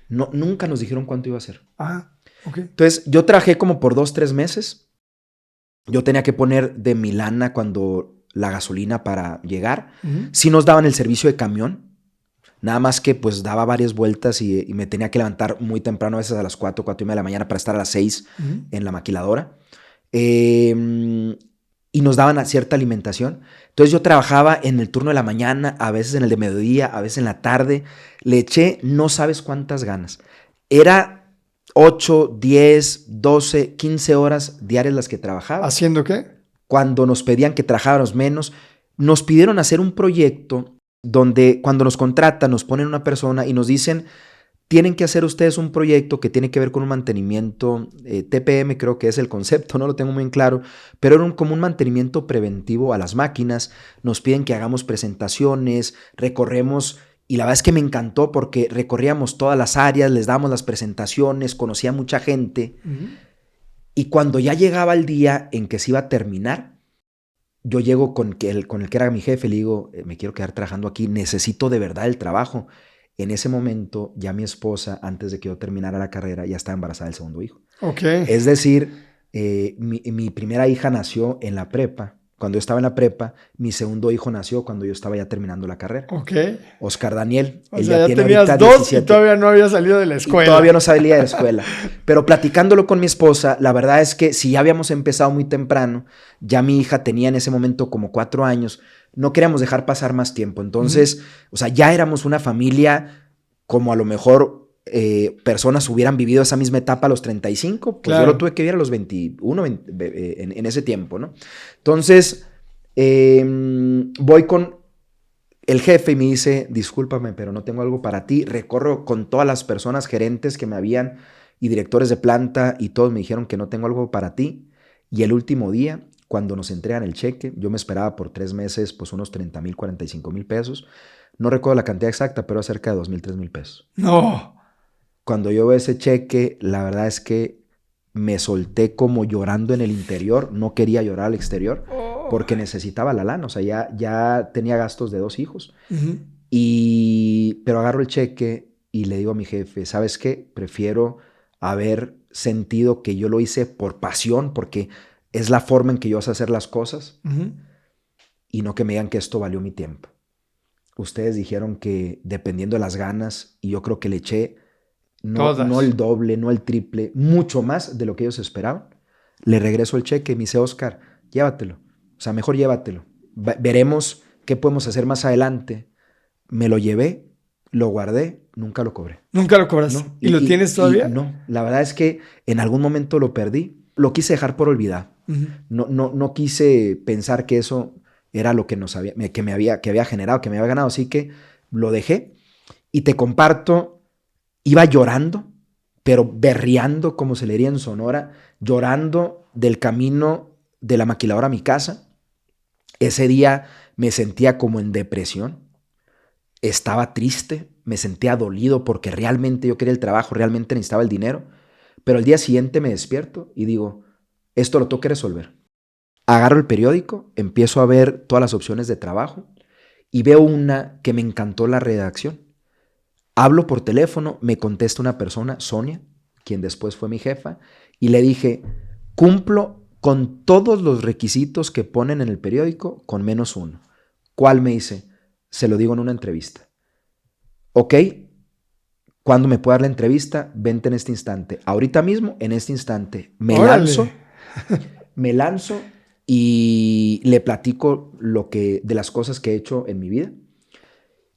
No, nunca nos dijeron cuánto iba a ser. Ok. Entonces, yo trabajé como por 2-3 meses. Yo tenía que poner de mi lana cuando la gasolina para llegar. Sí nos daban el servicio de camión. Nada más que pues daba varias vueltas y me tenía que levantar muy temprano, a veces a las 4:30 de la mañana para estar a las 6 en la maquiladora. Y nos daban cierta alimentación. Entonces yo trabajaba en el turno de la mañana, a veces en el de mediodía, a veces en la tarde. Le eché no sabes cuántas ganas. Era 8, 10, 12, 15 horas diarias las que trabajaba. ¿Haciendo qué? Cuando nos pedían que trabajáramos menos, nos pidieron hacer un proyecto donde cuando nos contratan nos ponen una persona y nos dicen, tienen que hacer ustedes un proyecto que tiene que ver con un mantenimiento, TPM creo que es el concepto, no lo tengo muy en claro, pero era como un mantenimiento preventivo a las máquinas. Nos piden que hagamos presentaciones, recorremos, y la verdad es que me encantó porque recorríamos todas las áreas, les dábamos las presentaciones, conocía a mucha gente. Y cuando ya llegaba el día en que se iba a terminar, yo llego con el que era mi jefe, le digo, me quiero quedar trabajando aquí, necesito de verdad el trabajo. En ese momento, ya mi esposa, antes de que yo terminara la carrera, ya estaba embarazada del segundo hijo. Okay. Es decir, mi primera hija nació en la prepa. Cuando yo estaba en la prepa, mi segundo hijo nació cuando yo estaba ya terminando la carrera. Okay. Oscar Daniel. O sea, ya tenías 2 17, y todavía no había salido de la escuela. Y todavía no salía de la escuela. Pero platicándolo con mi esposa, la verdad es que si ya habíamos empezado muy temprano, ya mi hija tenía en ese momento como 4 años, no queríamos dejar pasar más tiempo. Entonces, o sea, ya éramos una familia como a lo mejor personas hubieran vivido esa misma etapa a los 35. Pues claro. Yo lo tuve que vivir a los 21 en ese tiempo, ¿no? Entonces, voy con el jefe y me dice, discúlpame, pero no tengo algo para ti. Recorro con todas las personas, gerentes que me habían y directores de planta y todos me dijeron que no tengo algo para ti. Y el último día, cuando nos entregan el cheque, yo me esperaba por 3 meses pues unos 30,000, 45,000 pesos. No recuerdo la cantidad exacta, pero cerca de 2,000, 3,000 pesos. No. Cuando yo veo ese cheque, la verdad es que me solté como llorando en el interior. No quería llorar al exterior porque necesitaba la lana. O sea, ya tenía gastos de 2 hijos. Pero agarro el cheque y le digo a mi jefe, ¿sabes qué? Prefiero haber sentido que yo lo hice por pasión, porque es la forma en que yo sé hacer las cosas, y no que me digan que esto valió mi tiempo. Ustedes dijeron que dependiendo de las ganas, y yo creo que le eché no el doble, no el triple, mucho más de lo que ellos esperaban. Le regreso el cheque y me dice, Oscar, llévatelo. O sea, mejor llévatelo. Veremos qué podemos hacer más adelante. Me lo llevé, lo guardé, nunca lo cobré. ¿Nunca lo cobraste? No. ¿Y lo tienes todavía? No, la verdad es que en algún momento lo perdí. Lo quise dejar por olvidar. No quise pensar que eso era lo que que había generado, que me había ganado. Así que lo dejé y te comparto, iba llorando, pero berreando, como se le diría en Sonora, llorando del camino de la maquiladora a mi casa. Ese día me sentía como en depresión, estaba triste, me sentía dolido porque realmente yo quería el trabajo, realmente necesitaba el dinero, pero al día siguiente me despierto y digo, esto lo tengo que resolver. Agarro el periódico, empiezo a ver todas las opciones de trabajo y veo una que me encantó la redacción. Hablo por teléfono, me contesta una persona, Sonia, quien después fue mi jefa, y le dije, cumplo con todos los requisitos que ponen en el periódico con menos uno. ¿Cuál? Me dice, se lo digo en una entrevista. Ok, ¿cuándo me puede dar la entrevista? Vente en este instante. Ahorita mismo, en este instante. Me lanzo y le platico de las cosas que he hecho en mi vida.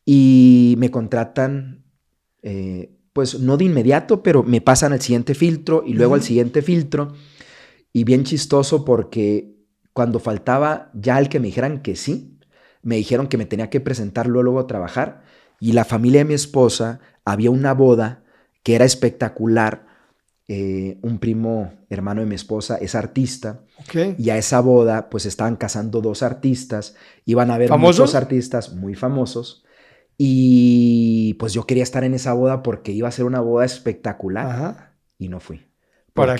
Y me contratan, pues no de inmediato, pero me pasan al siguiente filtro y luego al siguiente filtro. Y bien chistoso porque cuando faltaba ya el que me dijeran que sí, me dijeron que me tenía que presentar luego a trabajar. Y la familia de mi esposa, había una boda que era espectacular. Un primo hermano de mi esposa es artista. Okay. Y a esa boda pues estaban casando 2 artistas. Iban a haber muchos artistas muy famosos. Y pues yo quería estar en esa boda porque iba a ser una boda espectacular. Ajá. Y no fui. Para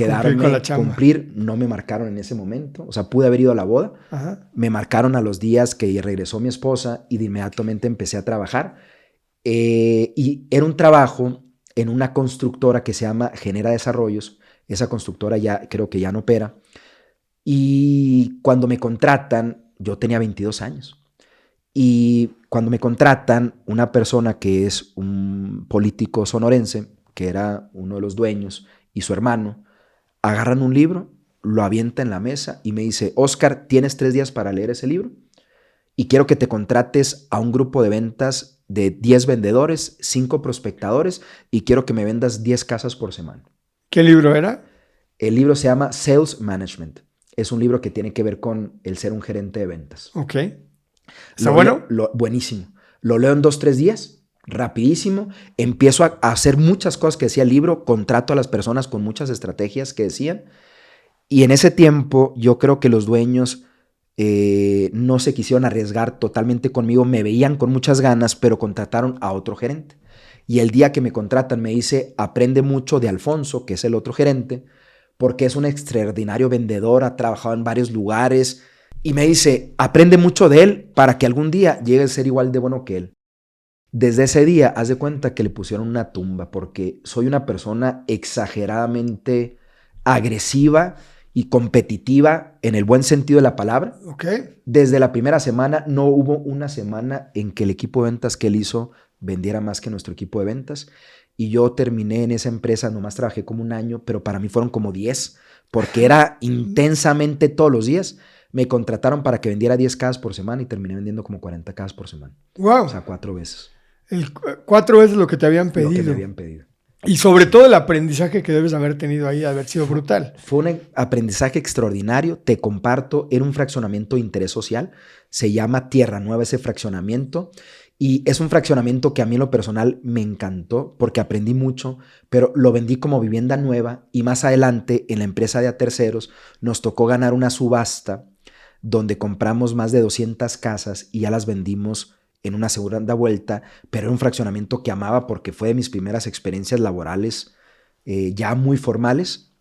cumplir, no me marcaron en ese momento. O sea, pude haber ido a la boda. Ajá. Me marcaron a los días que regresó mi esposa y de inmediatamente empecé a trabajar. Y era un trabajo en una constructora que se llama Genera Desarrollos. Esa constructora ya creo que ya no opera. Y cuando me contratan, yo tenía 22 años. Y cuando me contratan, una persona que es un político sonorense, que era uno de los dueños, y su hermano, agarran un libro, lo avienta en la mesa y me dice, Oscar, tienes 3 días para leer ese libro y quiero que te contrates a un grupo de ventas de 10 vendedores, 5 prospectadores y quiero que me vendas 10 casas por semana. ¿Qué libro era? El libro se llama Sales Management. Es un libro que tiene que ver con el ser un gerente de ventas. Ok. ¿Está bueno? Buenísimo. Lo leo en 2-3 días. Rapidísimo, empiezo a hacer muchas cosas que decía el libro, contrato a las personas con muchas estrategias que decían, y en ese tiempo yo creo que los dueños no se quisieron arriesgar totalmente conmigo, me veían con muchas ganas, pero contrataron a otro gerente. Y el día que me contratan me dice, aprende mucho de Alfonso, que es el otro gerente, porque es un extraordinario vendedor, ha trabajado en varios lugares, y me dice, aprende mucho de él para que algún día llegue a ser igual de bueno que él. Desde ese día, haz de cuenta que le pusieron una tumba porque soy una persona exageradamente agresiva y competitiva en el buen sentido de la palabra. Okay. Desde la primera semana, no hubo una semana en que el equipo de ventas que él hizo vendiera más que nuestro equipo de ventas. Y yo terminé en esa empresa, nomás trabajé como 1 año, pero para mí fueron como 10, porque era intensamente todos los días. Me contrataron para que vendiera 10 casas por semana y terminé vendiendo como 40 casas por semana. Wow. O sea, 4 veces. 4 veces lo que te habían pedido. Lo que me habían pedido. Y sobre todo el aprendizaje que debes haber tenido ahí, haber sido brutal. Fue un aprendizaje extraordinario. Te comparto, era un fraccionamiento de interés social. Se llama Tierra Nueva ese fraccionamiento. Y es un fraccionamiento que a mí en lo personal me encantó porque aprendí mucho, pero lo vendí como vivienda nueva y más adelante en la empresa de A Terceros nos tocó ganar una subasta donde compramos más de 200 casas y ya las vendimos en una segunda vuelta, pero era un fraccionamiento que amaba porque fue de mis primeras experiencias laborales ya muy formales.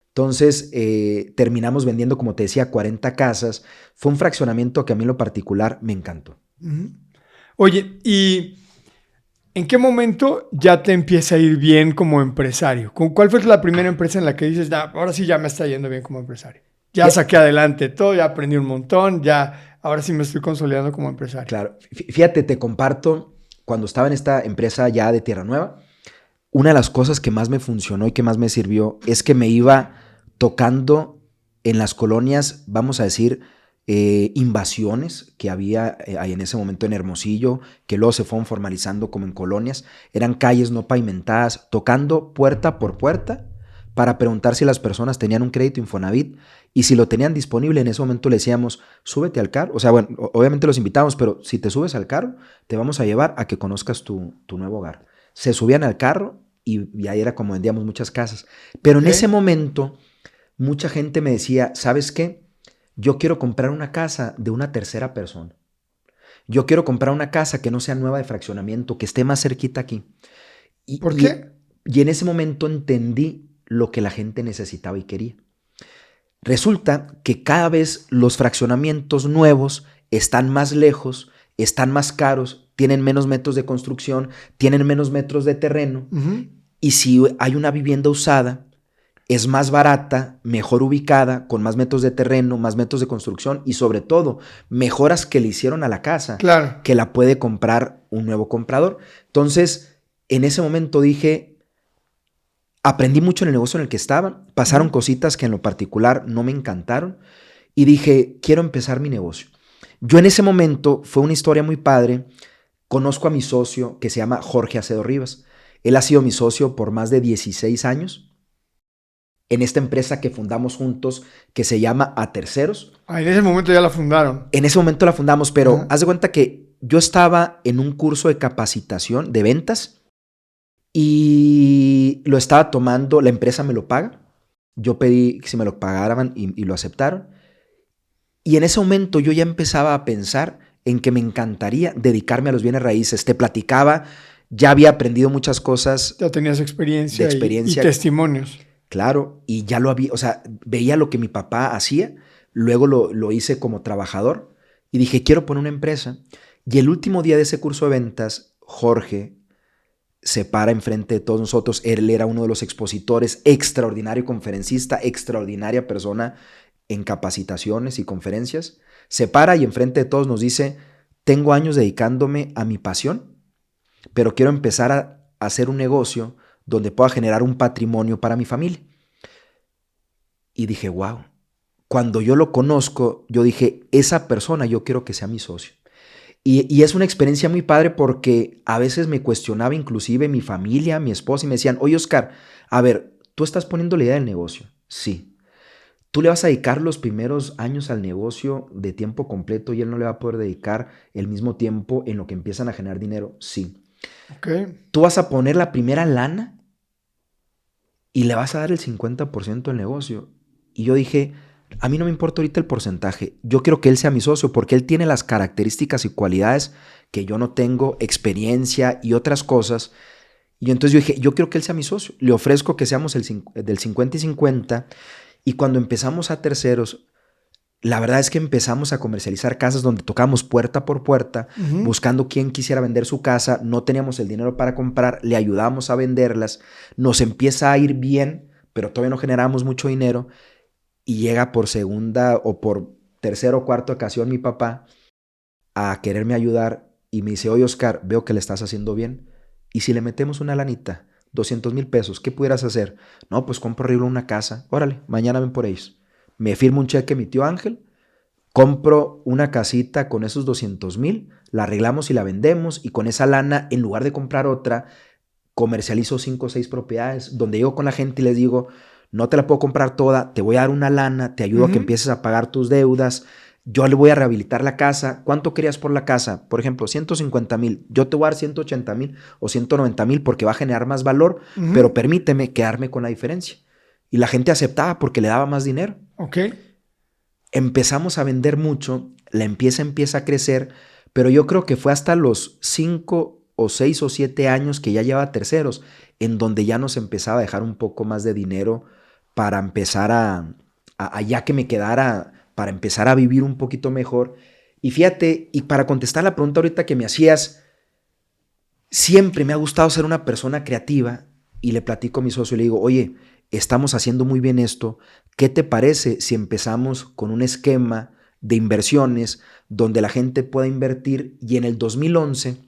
Entonces terminamos vendiendo, como te decía, 40 casas. Fue un fraccionamiento que a mí en lo particular me encantó. Uh-huh. Oye, ¿y en qué momento ya te empieza a ir bien como empresario? ¿Cuál fue la primera empresa en la que dices, ahora sí ya me está yendo bien como empresario? Ya saqué adelante todo, ya aprendí un montón, ahora sí me estoy consolidando como empresario. Claro. Fíjate, te comparto, cuando estaba en esta empresa ya de Tierra Nueva, una de las cosas que más me funcionó y que más me sirvió es que me iba tocando en las colonias, vamos a decir, invasiones que había ahí en ese momento en Hermosillo, que luego se fueron formalizando como en colonias. Eran calles no pavimentadas, tocando puerta por puerta para preguntar si las personas tenían un crédito Infonavit y si lo tenían disponible, en ese momento le decíamos, súbete al carro. O sea, bueno, obviamente los invitamos, pero si te subes al carro, te vamos a llevar a que conozcas tu nuevo hogar. Se subían al carro y ahí era como vendíamos muchas casas. Pero en ese momento, mucha gente me decía, ¿sabes qué? Yo quiero comprar una casa de una tercera persona. Yo quiero comprar una casa que no sea nueva de fraccionamiento, que esté más cerquita aquí. ¿Por qué? Y en ese momento entendí lo que la gente necesitaba y quería. Resulta que cada vez los fraccionamientos nuevos están más lejos, están más caros, tienen menos metros de construcción, tienen menos metros de terreno. Y si hay una vivienda usada, es más barata, mejor ubicada, con más metros de terreno, más metros de construcción y sobre todo mejoras que le hicieron a la casa, claro, que la puede comprar un nuevo comprador. Entonces, en ese momento dije, aprendí mucho en el negocio en el que estaba, pasaron cositas que en lo particular no me encantaron y dije, quiero empezar mi negocio. Yo en ese momento, fue una historia muy padre, conozco a mi socio que se llama Jorge Acedo Rivas. Él ha sido mi socio por más de 16 años. En esta empresa que fundamos juntos, que se llama A Terceros. En ese momento ya la fundaron. En ese momento la fundamos, pero haz de cuenta que yo estaba en un curso de capacitación de ventas y lo estaba tomando, la empresa me lo paga. Yo pedí que si me lo pagaran y lo aceptaron. Y en ese momento yo ya empezaba a pensar en que me encantaría dedicarme a los bienes raíces. Te platicaba, ya había aprendido muchas cosas. Ya tenías experiencia, de experiencia y testimonios. Claro, y ya lo había, o sea, veía lo que mi papá hacía, luego lo hice como trabajador y dije, quiero poner una empresa. Y el último día de ese curso de ventas, Jorge se para enfrente de todos nosotros. Él era uno de los expositores, extraordinario conferencista, extraordinaria persona en capacitaciones y conferencias. Se para y enfrente de todos nos dice, tengo años dedicándome a mi pasión, pero quiero empezar a hacer un negocio donde pueda generar un patrimonio para mi familia. Y dije, wow. Cuando yo lo conozco, yo dije, esa persona yo quiero que sea mi socio. Y es una experiencia muy padre porque a veces me cuestionaba inclusive mi familia, mi esposa, y me decían, oye, Oscar, a ver, ¿tú estás poniendo la idea del negocio? Sí. ¿Tú le vas a dedicar los primeros años al negocio de tiempo completo y él no le va a poder dedicar el mismo tiempo en lo que empiezan a generar dinero? Sí. Okay. ¿Tú vas a poner la primera lana y le vas a dar el 50% del negocio? Y yo dije, a mí no me importa ahorita el porcentaje. Yo quiero que él sea mi socio porque él tiene las características y cualidades que yo no tengo, experiencia y otras cosas. Y entonces yo dije, yo quiero que él sea mi socio. Le ofrezco que seamos del 50 y 50. Y cuando empezamos A Terceros, la verdad es que empezamos a comercializar casas donde tocábamos puerta por puerta, buscando quién quisiera vender su casa. No teníamos el dinero para comprar, le ayudamos a venderlas. Nos empieza a ir bien, pero todavía no generamos mucho dinero. Y llega por segunda o por tercera o cuarta ocasión mi papá a quererme ayudar y me dice, oye, Oscar, veo que le estás haciendo bien. ¿Y si le metemos una lanita, 200,000 pesos, qué pudieras hacer? No, pues compro arriba una casa. Órale, mañana ven por ellos. Me firma un cheque mi tío Ángel, compro una casita con esos 200,000, la arreglamos y la vendemos y con esa lana, en lugar de comprar otra, comercializo 5 o 6 propiedades donde llego con la gente y les digo, no te la puedo comprar toda, te voy a dar una lana, te ayudo a que empieces a pagar tus deudas, yo le voy a rehabilitar la casa. ¿Cuánto querías por la casa? Por ejemplo, 150,000. Yo te voy a dar 180,000 o 190,000 porque va a generar más valor, pero permíteme quedarme con la diferencia. Y la gente aceptaba porque le daba más dinero. Ok. Empezamos a vender mucho, la empieza a crecer, pero yo creo que fue hasta los 5 o 6 o 7 años que ya lleva Terceros, en donde ya nos empezaba a dejar un poco más de dinero para empezar a ya que me quedara, para empezar a vivir un poquito mejor. Y fíjate, y para contestar la pregunta ahorita que me hacías, siempre me ha gustado ser una persona creativa y le platico a mi socio y le digo, oye, estamos haciendo muy bien esto, ¿qué te parece si empezamos con un esquema de inversiones donde la gente pueda invertir? Y en el 2011,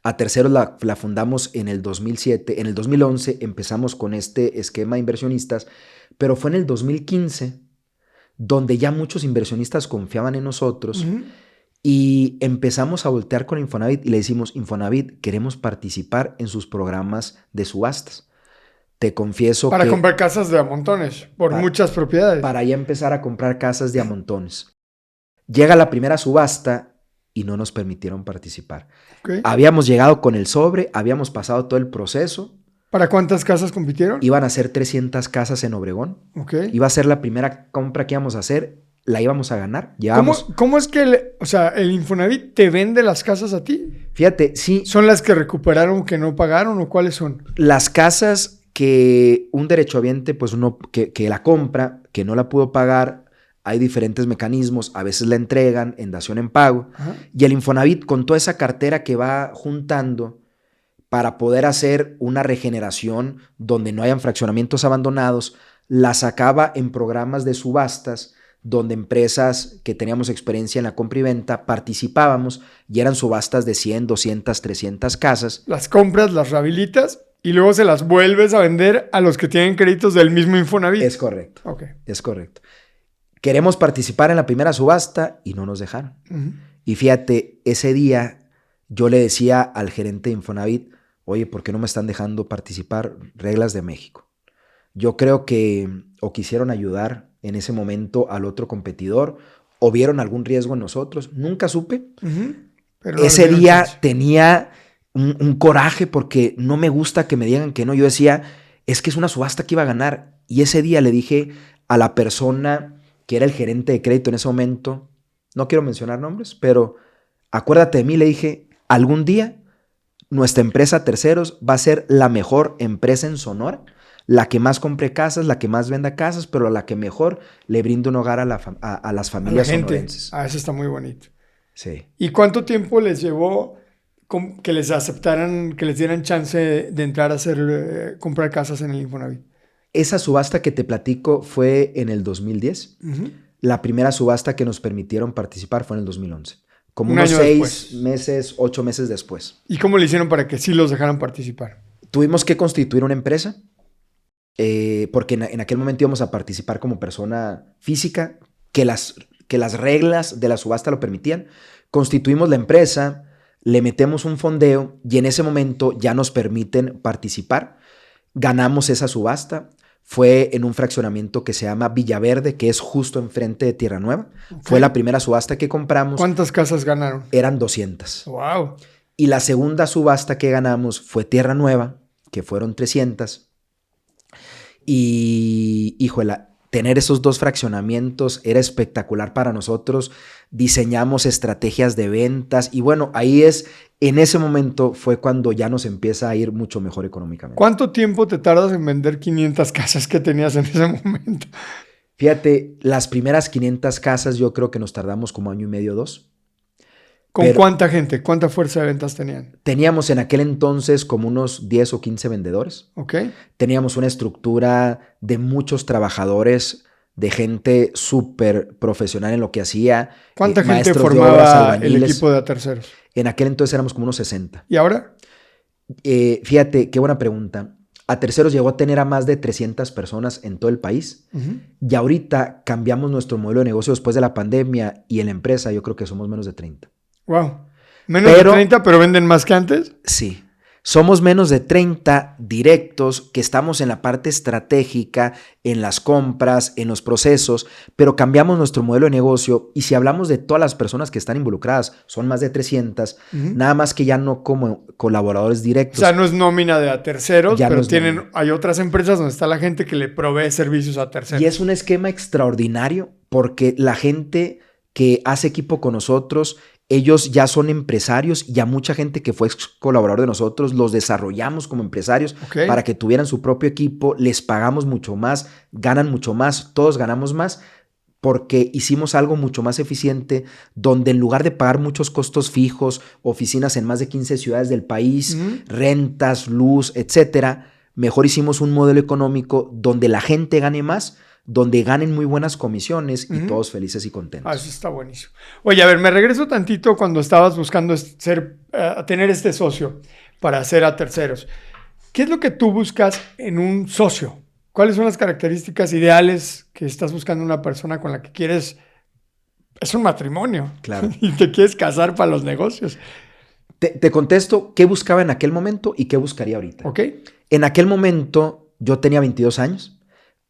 A Terceros la fundamos en el 2007, en el 2011 empezamos con este esquema de inversionistas, pero fue en el 2015 donde ya muchos inversionistas confiaban en nosotros y empezamos a voltear con Infonavit y le decimos, Infonavit, queremos participar en sus programas de subastas. te confieso Para que comprar casas de a montones, por muchas propiedades. para ya empezar a comprar casas de a montones. Llega la primera subasta y no nos permitieron participar. Okay. Habíamos llegado con el sobre, habíamos pasado todo el proceso. ¿Para cuántas casas compitieron? Iban a ser 300 casas en Obregón. Okay. Iba a ser la primera compra que íbamos a hacer. La íbamos a ganar. ¿Cómo es que el Infonavit te vende las casas a ti? Fíjate, sí. ¿Son las que recuperaron que no pagaron o cuáles son? Las casas que un derechohabiente, pues que la compra, que no la pudo pagar, hay diferentes mecanismos. A veces la entregan en dación en pago. Ajá. Y el Infonavit, con toda esa cartera que va juntando para poder hacer una regeneración donde no hayan fraccionamientos abandonados, la sacaba en programas de subastas donde empresas que teníamos experiencia en la compra y venta participábamos y eran subastas de 100, 200, 300 casas. Las compras, las rehabilitas y luego se las vuelves a vender a los que tienen créditos del mismo Infonavit. Es correcto. Okay. Es correcto. Queremos participar en la primera subasta y no nos dejaron. Uh-huh. Y fíjate, ese día yo le decía al gerente de Infonavit, oye, ¿por qué no me están dejando participar? Reglas de México. Yo creo que o quisieron ayudar en ese momento al otro competidor o vieron algún riesgo en nosotros. Nunca supe. Uh-huh. Pero no ese día tenía un coraje porque no me gusta que me digan que no. Yo decía, es que es una subasta que iba a ganar. Y ese día le dije a la persona que era el gerente de crédito en ese momento, no quiero mencionar nombres, pero acuérdate de mí, le dije, algún día nuestra empresa Terceros va a ser la mejor empresa en Sonora, la que más compre casas, la que más venda casas, pero la que mejor le brinde un hogar a las familias sonorenses. Eso está muy bonito. Sí. ¿Y cuánto tiempo les llevó que les aceptaran, que les dieran chance de entrar a hacer comprar casas en el Infonavit? Esa subasta que te platico fue en el 2010. Uh-huh. La primera subasta que nos permitieron participar fue en el 2011. Como unos 6 meses, 8 meses después. ¿Y cómo le hicieron para que sí los dejaran participar? Tuvimos que constituir una empresa. Porque en aquel momento íbamos a participar como persona física, que las reglas de la subasta lo permitían. Constituimos la empresa, le metemos un fondeo y en ese momento ya nos permiten participar. Ganamos esa subasta. Fue en un fraccionamiento que se llama Villaverde, que es justo enfrente de Tierra Nueva. Okay. Fue la primera subasta que compramos. ¿Cuántas casas ganaron? Eran 200. ¡Wow! Y la segunda subasta que ganamos fue Tierra Nueva, que fueron 300. Y, híjole, tener esos 2 fraccionamientos era espectacular para nosotros. Diseñamos estrategias de ventas y bueno, en ese momento fue cuando ya nos empieza a ir mucho mejor económicamente. ¿Cuánto tiempo te tardas en vender 500 casas que tenías en ese momento? Fíjate, las primeras 500 casas yo creo que nos tardamos como 1 año y medio, 2. ¿Con cuánta gente? ¿Cuánta fuerza de ventas tenían? Teníamos en aquel entonces como unos 10 o 15 vendedores. Okay. Teníamos una estructura de muchos trabajadores, de gente súper profesional en lo que hacía. ¿Cuánta gente formaba el equipo de Terceros? En aquel entonces éramos como unos 60. ¿Y ahora? Fíjate, qué buena pregunta. A Terceros llegó a tener a más de 300 personas en todo el país. Uh-huh. Y ahorita cambiamos nuestro modelo de negocio después de la pandemia y en la empresa yo creo que somos menos de 30. Wow. Menos de 30, pero venden más que antes. Sí. Somos menos de 30 directos que estamos en la parte estratégica, en las compras, en los procesos, pero cambiamos nuestro modelo de negocio y si hablamos de todas las personas que están involucradas, son más de 300, uh-huh. Nada más que ya no como colaboradores directos. O sea, no es nómina de a terceros, ya pero no hay otras empresas donde está la gente que le provee servicios a terceros. Y es un esquema extraordinario porque la gente que hace equipo con nosotros, ellos ya son empresarios y a mucha gente que fue colaborador de nosotros los desarrollamos como empresarios para que tuvieran su propio equipo, les pagamos mucho más, ganan mucho más, todos ganamos más porque hicimos algo mucho más eficiente donde en lugar de pagar muchos costos fijos, oficinas en más de 15 ciudades del país, rentas, luz, etcétera, mejor hicimos un modelo económico donde la gente gane más, donde ganen muy buenas comisiones y todos felices y contentos. Eso está buenísimo. Oye, a ver, me regreso tantito cuando estabas buscando tener este socio para hacer a Terceros. ¿Qué es lo que tú buscas en un socio? ¿Cuáles son las características ideales que estás buscando en una persona con la que quieres? Es un matrimonio. Claro. Y te quieres casar para los negocios. Te contesto qué buscaba en aquel momento y qué buscaría ahorita. Ok. En aquel momento yo tenía 22 años.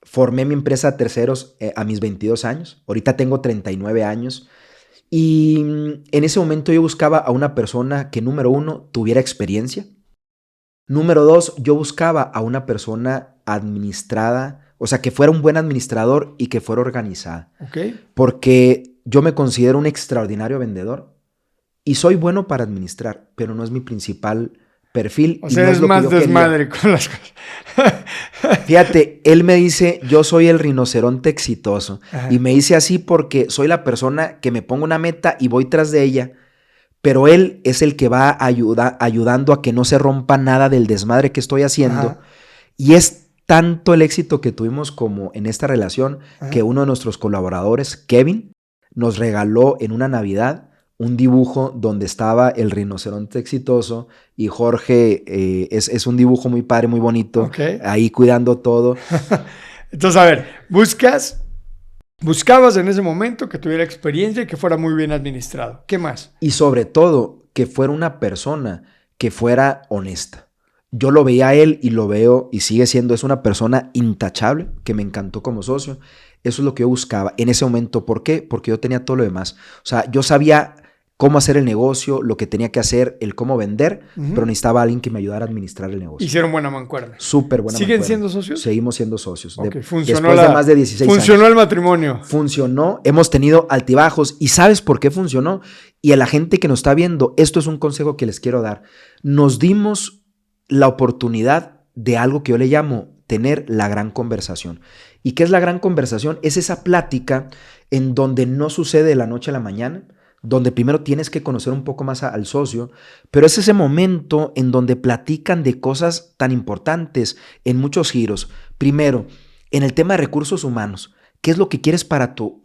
Formé mi empresa a terceros a mis 22 años. Ahorita tengo 39 años. Y en ese momento yo buscaba a una persona que, número 1, tuviera experiencia. Número 2, yo buscaba a una persona administrada, o sea, que fuera un buen administrador y que fuera organizada. Okay. Porque yo me considero un extraordinario vendedor y soy bueno para administrar, pero no es mi principal perfil. O sea, no es lo más que yo desmadre quería. con las cosas. Fíjate, él me dice, yo soy el rinoceronte exitoso. Ajá. Y me dice así porque soy la persona que me pongo una meta y voy tras de ella, pero él es el que va ayudando a que no se rompa nada del desmadre que estoy haciendo. Ajá. Y es tanto el éxito que tuvimos como en esta relación, Ajá, que uno de nuestros colaboradores, Kevin, nos regaló en una Navidad un dibujo donde estaba el rinoceronte exitoso y Jorge, es un dibujo muy padre, muy bonito, okay, ahí cuidando todo. Entonces, a ver, buscabas en ese momento que tuviera experiencia y que fuera muy bien administrado. ¿Qué más? Y sobre todo, que fuera una persona que fuera honesta. Yo lo veía a él y lo veo y sigue siendo, es una persona intachable, que me encantó como socio. Eso es lo que yo buscaba en ese momento. ¿Por qué? Porque yo tenía todo lo demás. O sea, yo sabía cómo hacer el negocio, lo que tenía que hacer, el cómo vender, pero necesitaba a alguien que me ayudara a administrar el negocio. Hicieron buena mancuerna. Súper buena ¿Siguen mancuerna. siendo socios? Seguimos siendo socios. Okay, después de más de 16 años. Funcionó el matrimonio. Funcionó. Hemos tenido altibajos. ¿Y sabes por qué funcionó? Y a la gente que nos está viendo, esto es un consejo que les quiero dar. Nos dimos la oportunidad de algo que yo le llamo tener la gran conversación. ¿Y qué es la gran conversación? Es esa plática en donde no sucede de la noche a la mañana, donde primero tienes que conocer un poco más al socio, pero es ese momento en donde platican de cosas tan importantes en muchos giros. Primero, en el tema de recursos humanos. ¿Qué es lo que quieres para tu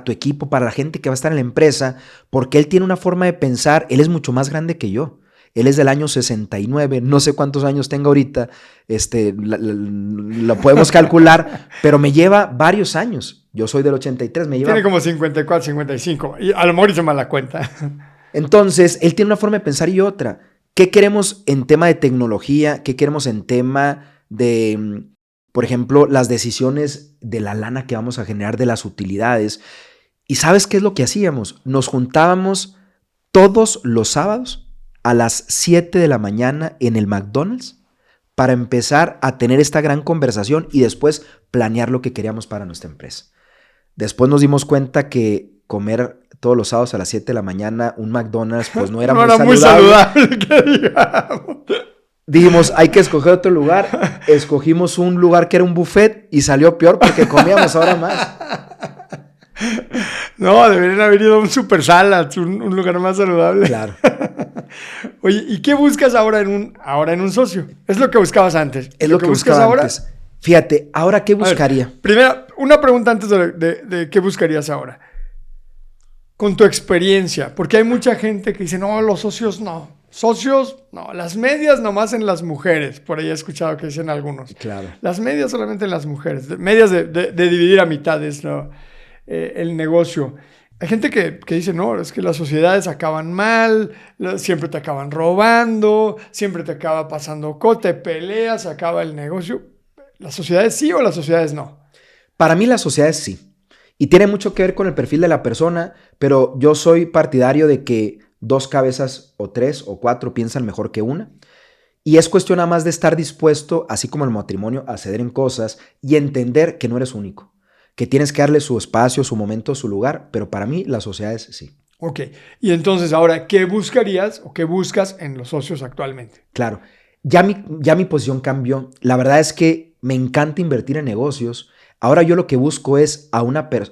equipo, para la gente que va a estar en la empresa? Porque él tiene una forma de pensar, él es mucho más grande que yo. Él es del año 69, no sé cuántos años tenga ahorita, lo podemos calcular, pero me lleva varios años. Yo soy del 83, me lleva... Tiene como 54, 55, y a lo mejor hizo mal la cuenta. Entonces, él tiene una forma de pensar y otra. ¿Qué queremos en tema de tecnología? ¿Qué queremos en tema de, por ejemplo, las decisiones de la lana que vamos a generar, de las utilidades? ¿Y sabes qué es lo que hacíamos? Nos juntábamos todos los sábados a las 7 de la mañana en el McDonald's para empezar a tener esta gran conversación y después planear lo que queríamos para nuestra empresa. Después nos dimos cuenta que comer todos los sábados a las 7 de la mañana un McDonald's pues no era muy saludable. Que digamos. Dijimos, hay que escoger otro lugar. Escogimos un lugar que era un buffet y salió peor porque comíamos ahora más. No, deberían haber ido a un Super Salads, un lugar más saludable. Claro. Oye, ¿y qué buscas ahora en un socio? ¿Es lo que buscabas antes? Es lo que buscaba ahora. Antes. Fíjate, ¿ahora qué buscaría? Ver, primero, una pregunta antes de qué buscarías ahora. Con tu experiencia, porque hay mucha gente que dice, no, los socios no. Socios, no. Las medias nomás en las mujeres. Por ahí he escuchado que dicen algunos. Claro. Las medias solamente en las mujeres. Medias de dividir a mitades, ¿no? El negocio. Hay gente que dice, no, es que las sociedades acaban mal, siempre te acaban robando, siempre te acaba pasando te peleas, acaba el negocio. ¿Las sociedades sí o las sociedades no? Para mí las sociedades sí. Y tiene mucho que ver con el perfil de la persona, pero yo soy partidario de que 2 cabezas o 3 o 4 piensan mejor que una. Y es cuestión nada más de estar dispuesto, así como el matrimonio, a ceder en cosas y entender que no eres único. Que tienes que darle su espacio, su momento, su lugar, pero para mí las sociedades sí. Ok, y entonces ahora, ¿qué buscarías o qué buscas en los socios actualmente? Claro, ya mi posición cambió. La verdad es que me encanta invertir en negocios. Ahora yo lo que busco es a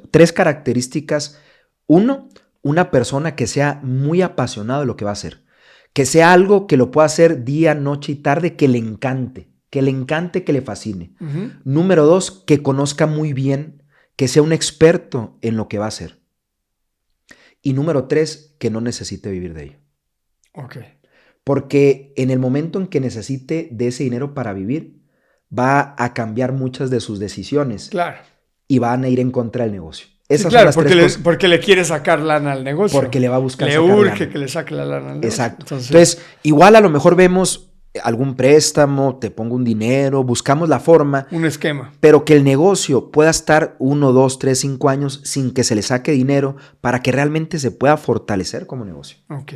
3 características. 1, una persona que sea muy apasionada de lo que va a hacer. Que sea algo que lo pueda hacer día, noche y tarde, que le encante, que le fascine. Número 2, que conozca muy bien, que sea un experto en lo que va a hacer. Y número 3, que no necesite vivir de ello. Ok. Porque en el momento en que necesite de ese dinero para vivir, va a cambiar muchas de sus decisiones. Claro. Y van a ir en contra del negocio. Esas claro, son las 3 cosas. Porque le quiere sacar lana al negocio. Porque le va a buscar le sacar urge lana. que le saque la lana al negocio. Exacto. Entonces, igual a lo mejor vemos algún préstamo, te pongo un dinero, buscamos la forma. Un esquema. Pero que el negocio pueda estar 1, 2, 3, 5 años sin que se le saque dinero para que realmente se pueda fortalecer como negocio. Ok.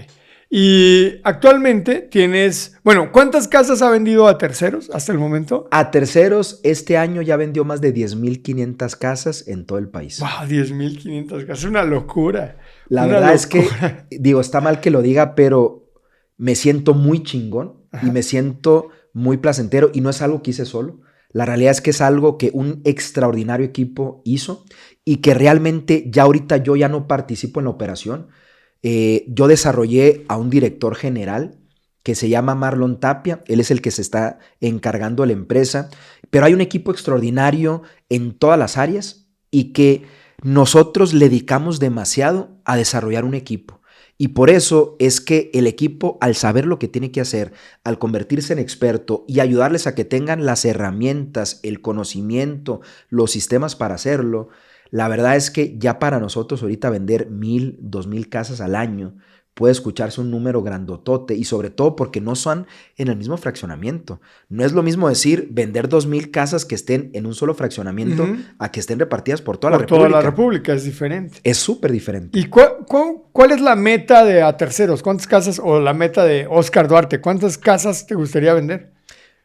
Y actualmente tienes, bueno, ¿cuántas casas ha vendido a terceros hasta el momento? A terceros, este año ya vendió más de 10,500 casas en todo el país. Wow, 10,500 casas, una locura. La verdad es que, digo, está mal que lo diga, pero me siento muy chingón. Ajá. Y me siento muy placentero y no es algo que hice solo. La realidad es que es algo que un extraordinario equipo hizo y que realmente ya ahorita yo ya no participo en la operación. Yo desarrollé a un director general que se llama Marlon Tapia. Él es el que se está encargando de la empresa, pero hay un equipo extraordinario en todas las áreas y que nosotros le dedicamos demasiado a desarrollar un equipo. Y por eso es que el equipo, al saber lo que tiene que hacer, al convertirse en experto y ayudarles a que tengan las herramientas, el conocimiento, los sistemas para hacerlo, la verdad es que ya para nosotros ahorita vender 1,000, 2,000 casas al año puede escucharse un número grandotote y sobre todo porque no son en el mismo fraccionamiento. No es lo mismo decir vender 2,000 casas que estén en un solo fraccionamiento a que estén repartidas por toda la República. Por toda la República, es diferente. Es súper diferente. ¿Y cuál es la meta de a terceros? ¿Cuántas casas o la meta de Oscar Duarte? ¿Cuántas casas te gustaría vender?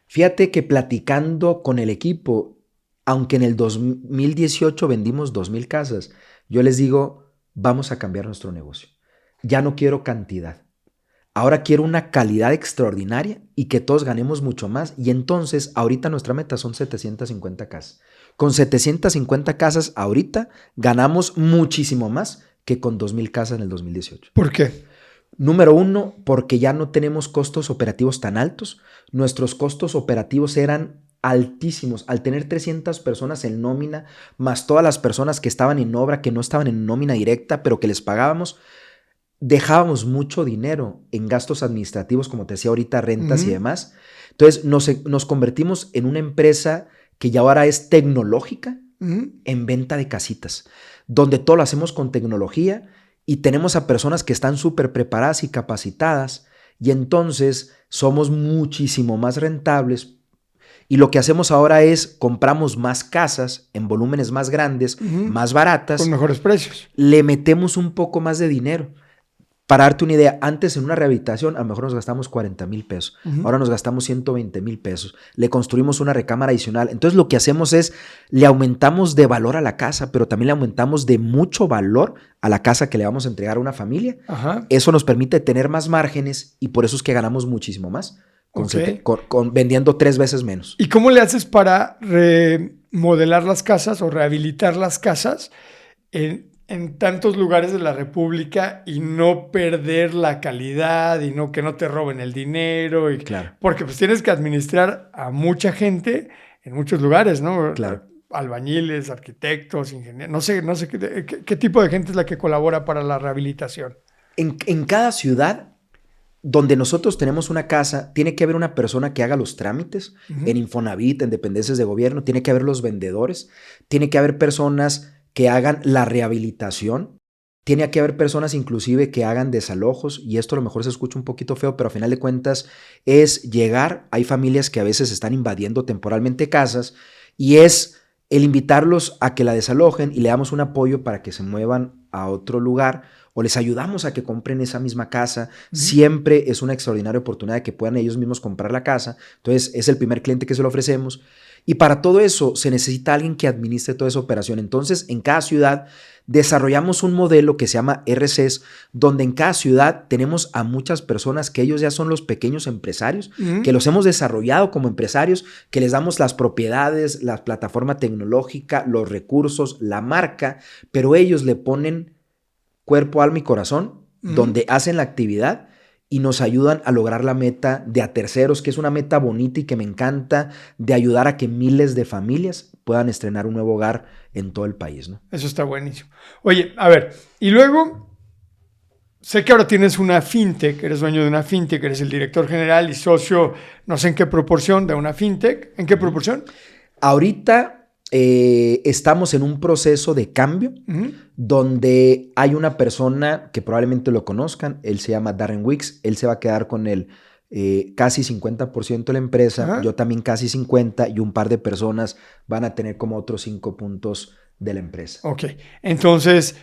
Fíjate que platicando con el equipo, aunque en el 2018 vendimos 2,000 casas, yo les digo, vamos a cambiar nuestro negocio. Ya no quiero cantidad. Ahora quiero una calidad extraordinaria y que todos ganemos mucho más. Y entonces, ahorita nuestra meta son 750 casas. Con 750 casas ahorita ganamos muchísimo más que con 2,000 casas en el 2018. ¿Por qué? Número 1, porque ya no tenemos costos operativos tan altos. Nuestros costos operativos eran altísimos. Al tener 300 personas en nómina, más todas las personas que estaban en obra, que no estaban en nómina directa, pero que les pagábamos, dejábamos mucho dinero en gastos administrativos, como te decía ahorita, rentas y demás. Entonces nos convertimos en una empresa que ya ahora es tecnológica en venta de casitas, donde todo lo hacemos con tecnología y tenemos a personas que están súper preparadas y capacitadas y entonces somos muchísimo más rentables. Y lo que hacemos ahora es compramos más casas en volúmenes más grandes, más baratas. Con mejores precios. Le metemos un poco más de dinero. Para darte una idea, antes en una rehabilitación a lo mejor nos gastamos 40,000 pesos. Ahora nos gastamos 120,000 pesos. Le construimos una recámara adicional. Entonces lo que hacemos es, le aumentamos de valor a la casa, pero también le aumentamos de mucho valor a la casa que le vamos a entregar a una familia. Eso nos permite tener más márgenes y por eso es que ganamos muchísimo más. Vendiendo 3 veces menos. ¿Y cómo le haces para remodelar las casas o rehabilitar las casas en tantos lugares de la República y no perder la calidad y que no te roben el dinero? Claro. Porque pues tienes que administrar a mucha gente en muchos lugares, ¿no? Claro. Albañiles, arquitectos, ingenieros, no sé qué tipo de gente es la que colabora para la rehabilitación. En cada ciudad donde nosotros tenemos una casa, tiene que haber una persona que haga los trámites. En Infonavit, en dependencias de gobierno, tiene que haber los vendedores, tiene que haber personas que hagan la rehabilitación, tiene que haber personas inclusive que hagan desalojos, y esto a lo mejor se escucha un poquito feo, pero a final de cuentas es llegar, hay familias que a veces están invadiendo temporalmente casas, y es el invitarlos a que la desalojen y le damos un apoyo para que se muevan a otro lugar, o les ayudamos a que compren esa misma casa. Siempre es una extraordinaria oportunidad de que puedan ellos mismos comprar la casa. Entonces, es el primer cliente que se lo ofrecemos. Y para todo eso se necesita alguien que administre toda esa operación. Entonces, en cada ciudad desarrollamos un modelo que se llama RCs, donde en cada ciudad tenemos a muchas personas que ellos ya son los pequeños empresarios, que los hemos desarrollado como empresarios, que les damos las propiedades, la plataforma tecnológica, los recursos, la marca, pero ellos le ponen cuerpo, alma y corazón, donde hacen la actividad y nos ayudan a lograr la meta de a terceros, que es una meta bonita y que me encanta, de ayudar a que miles de familias puedan estrenar un nuevo hogar en todo el país, ¿no? Eso está buenísimo. Oye, a ver, y luego, sé que ahora tienes una fintech, eres dueño de una fintech, eres el director general y socio, no sé en qué proporción, de una fintech. ¿En qué proporción? Ahorita estamos en un proceso de cambio donde hay una persona que probablemente lo conozcan, él se llama Darren Wicks, él se va a quedar con el casi 50% de la empresa, Ajá. yo también casi 50 y un par de personas van a tener como otros 5 puntos de la empresa. Ok, entonces...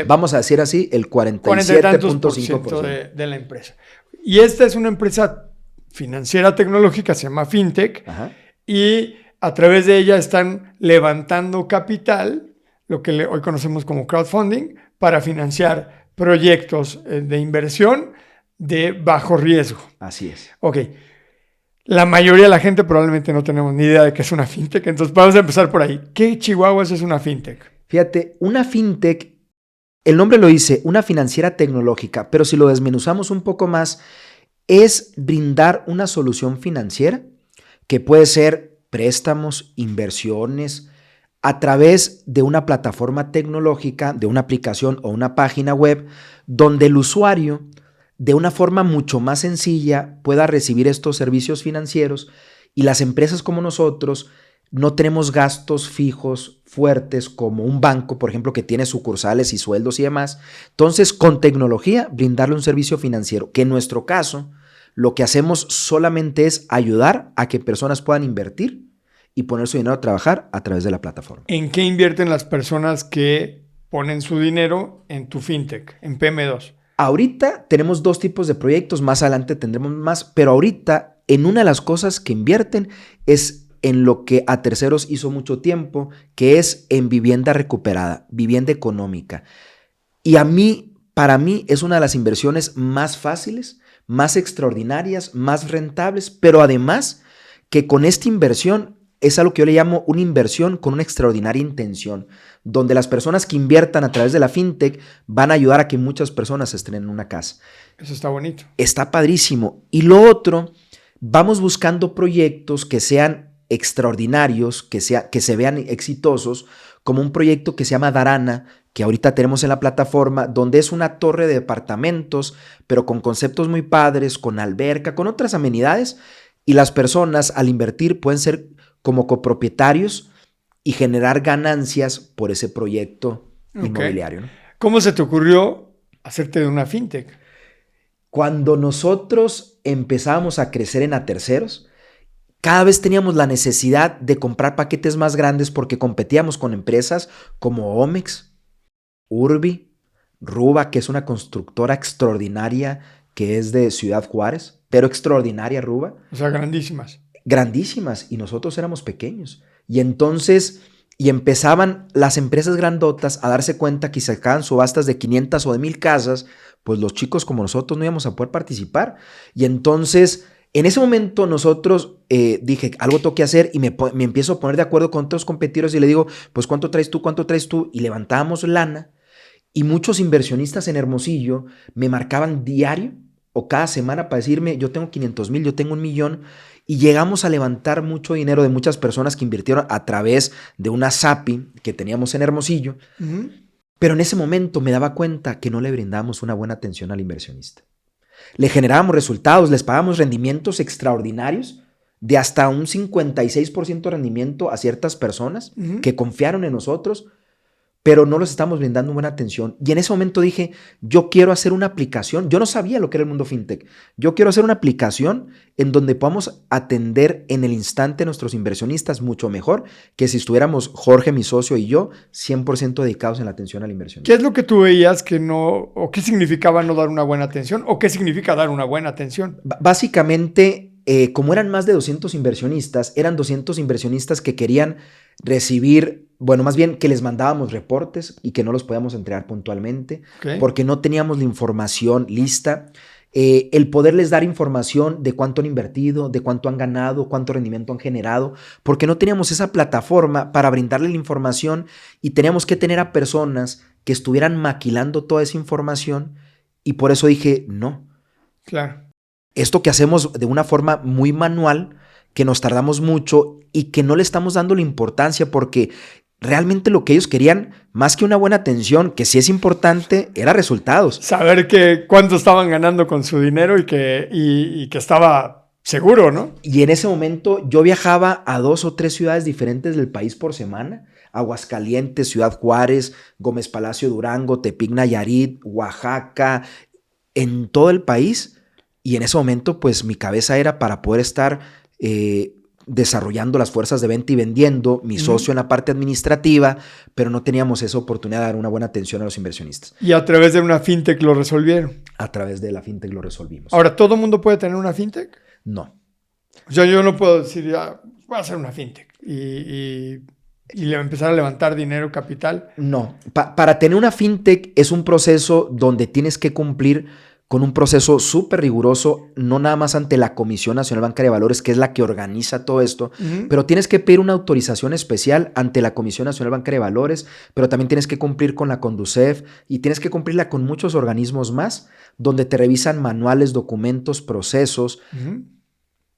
Vamos a decir así, el 40 y tantos por ciento 47.5%. de la empresa. Y esta es una empresa financiera tecnológica, se llama FinTech, Ajá. y a través de ella están levantando capital, lo que hoy conocemos como crowdfunding, para financiar proyectos de inversión de bajo riesgo. Así es. Ok, la mayoría de la gente probablemente no tenemos ni idea de qué es una FinTech, entonces vamos a empezar por ahí. ¿Qué chihuahuas es una FinTech? Fíjate, una FinTech, el nombre lo dice, una financiera tecnológica, pero si lo desmenuzamos un poco más, es brindar una solución financiera que puede ser préstamos, inversiones, a través de una plataforma tecnológica, de una aplicación o una página web, donde el usuario, de una forma mucho más sencilla, pueda recibir estos servicios financieros y las empresas como nosotros no tenemos gastos fijos fuertes como un banco, por ejemplo, que tiene sucursales y sueldos y demás. Entonces, con tecnología, brindarle un servicio financiero, que en nuestro caso, lo que hacemos solamente es ayudar a que personas puedan invertir y poner su dinero a trabajar a través de la plataforma. ¿En qué invierten las personas que ponen su dinero en tu FinTech, en PM2? Ahorita tenemos 2 tipos de proyectos, más adelante tendremos más, pero ahorita en una de las cosas que invierten es en lo que a terceros hizo mucho tiempo, que es en vivienda recuperada, vivienda económica. Y para mí es una de las inversiones más fáciles, más extraordinarias, más rentables, pero además que con esta inversión es algo que yo le llamo una inversión con una extraordinaria intención, donde las personas que inviertan a través de la FinTech van a ayudar a que muchas personas estrenen una casa. Eso está bonito. Está padrísimo. Y lo otro, vamos buscando proyectos que sean extraordinarios, que se vean exitosos, como un proyecto que se llama Darana, que ahorita tenemos en la plataforma, donde es una torre de departamentos, pero con conceptos muy padres, con alberca, con otras amenidades, y las personas al invertir pueden ser como copropietarios y generar ganancias por ese proyecto inmobiliario, ¿no? ¿Cómo se te ocurrió hacerte de una FinTech? Cuando nosotros empezamos a crecer en a terceros, cada vez teníamos la necesidad de comprar paquetes más grandes porque competíamos con empresas como Omex, Urbi, Ruba, que es una constructora extraordinaria que es de Ciudad Juárez, pero extraordinaria Ruba. O sea, grandísimas. Grandísimas, y nosotros éramos pequeños. Y entonces, empezaban las empresas grandotas a darse cuenta que si sacaban subastas de 500 o de 1000 casas, pues los chicos como nosotros no íbamos a poder participar. Y entonces, en ese momento nosotros dije, algo tengo que hacer, y me empiezo a poner de acuerdo con otros competidores y le digo, pues ¿cuánto traes tú? ¿Cuánto traes tú? Y levantábamos lana, y muchos inversionistas en Hermosillo me marcaban diario o cada semana para decirme, yo tengo 500,000, yo tengo 1,000,000, y llegamos a levantar mucho dinero de muchas personas que invirtieron a través de una SAPI que teníamos en Hermosillo. Uh-huh. Pero en ese momento me daba cuenta que no le brindábamos una buena atención al inversionista. Le generábamos resultados, les pagábamos rendimientos extraordinarios de hasta un 56% de rendimiento a ciertas personas que confiaron en nosotros, pero no les estamos brindando buena atención. Y en ese momento dije, yo quiero hacer una aplicación. Yo no sabía lo que era el mundo fintech. Yo quiero hacer una aplicación en donde podamos atender en el instante a nuestros inversionistas mucho mejor que si estuviéramos Jorge, mi socio, y yo 100% dedicados en la atención al inversionista. ¿Qué es lo que tú veías que no, o qué significaba no dar una buena atención, o qué significa dar una buena atención? Básicamente, como eran más de 200 inversionistas, eran 200 inversionistas que querían recibir, bueno, más bien que les mandábamos reportes y que no los podíamos entregar puntualmente, porque no teníamos la información lista. El poderles dar información de cuánto han invertido, de cuánto han ganado, cuánto rendimiento han generado, porque no teníamos esa plataforma para brindarle la información, y teníamos que tener a personas que estuvieran maquilando toda esa información, y por eso dije, no. Claro. Esto que hacemos de una forma muy manual, que nos tardamos mucho y que no le estamos dando la importancia, porque realmente lo que ellos querían, más que una buena atención, que sí es importante, era resultados. Saber cuánto estaban ganando con su dinero y que estaba seguro, ¿no? Y en ese momento yo viajaba a 2 o 3 ciudades diferentes del país por semana. Aguascalientes, Ciudad Juárez, Gómez Palacio, Durango, Tepic, Nayarit, Oaxaca, en todo el país. Y en ese momento, pues mi cabeza era para poder estar desarrollando las fuerzas de venta y vendiendo, mi socio en la parte administrativa, pero no teníamos esa oportunidad de dar una buena atención a los inversionistas. Y a través de una fintech lo resolvieron. A través de la fintech lo resolvimos. Ahora, ¿todo mundo puede tener una fintech? No. O sea, yo no puedo decir, ya, voy a hacer una fintech y empezar a levantar dinero, capital. No. Para tener una fintech es un proceso donde tienes que cumplir con un proceso súper riguroso, no nada más ante la Comisión Nacional Bancaria de Valores, que es la que organiza todo esto, pero tienes que pedir una autorización especial ante la Comisión Nacional Bancaria de Valores, pero también tienes que cumplir con la Conducef y tienes que cumplirla con muchos organismos más, donde te revisan manuales, documentos, procesos,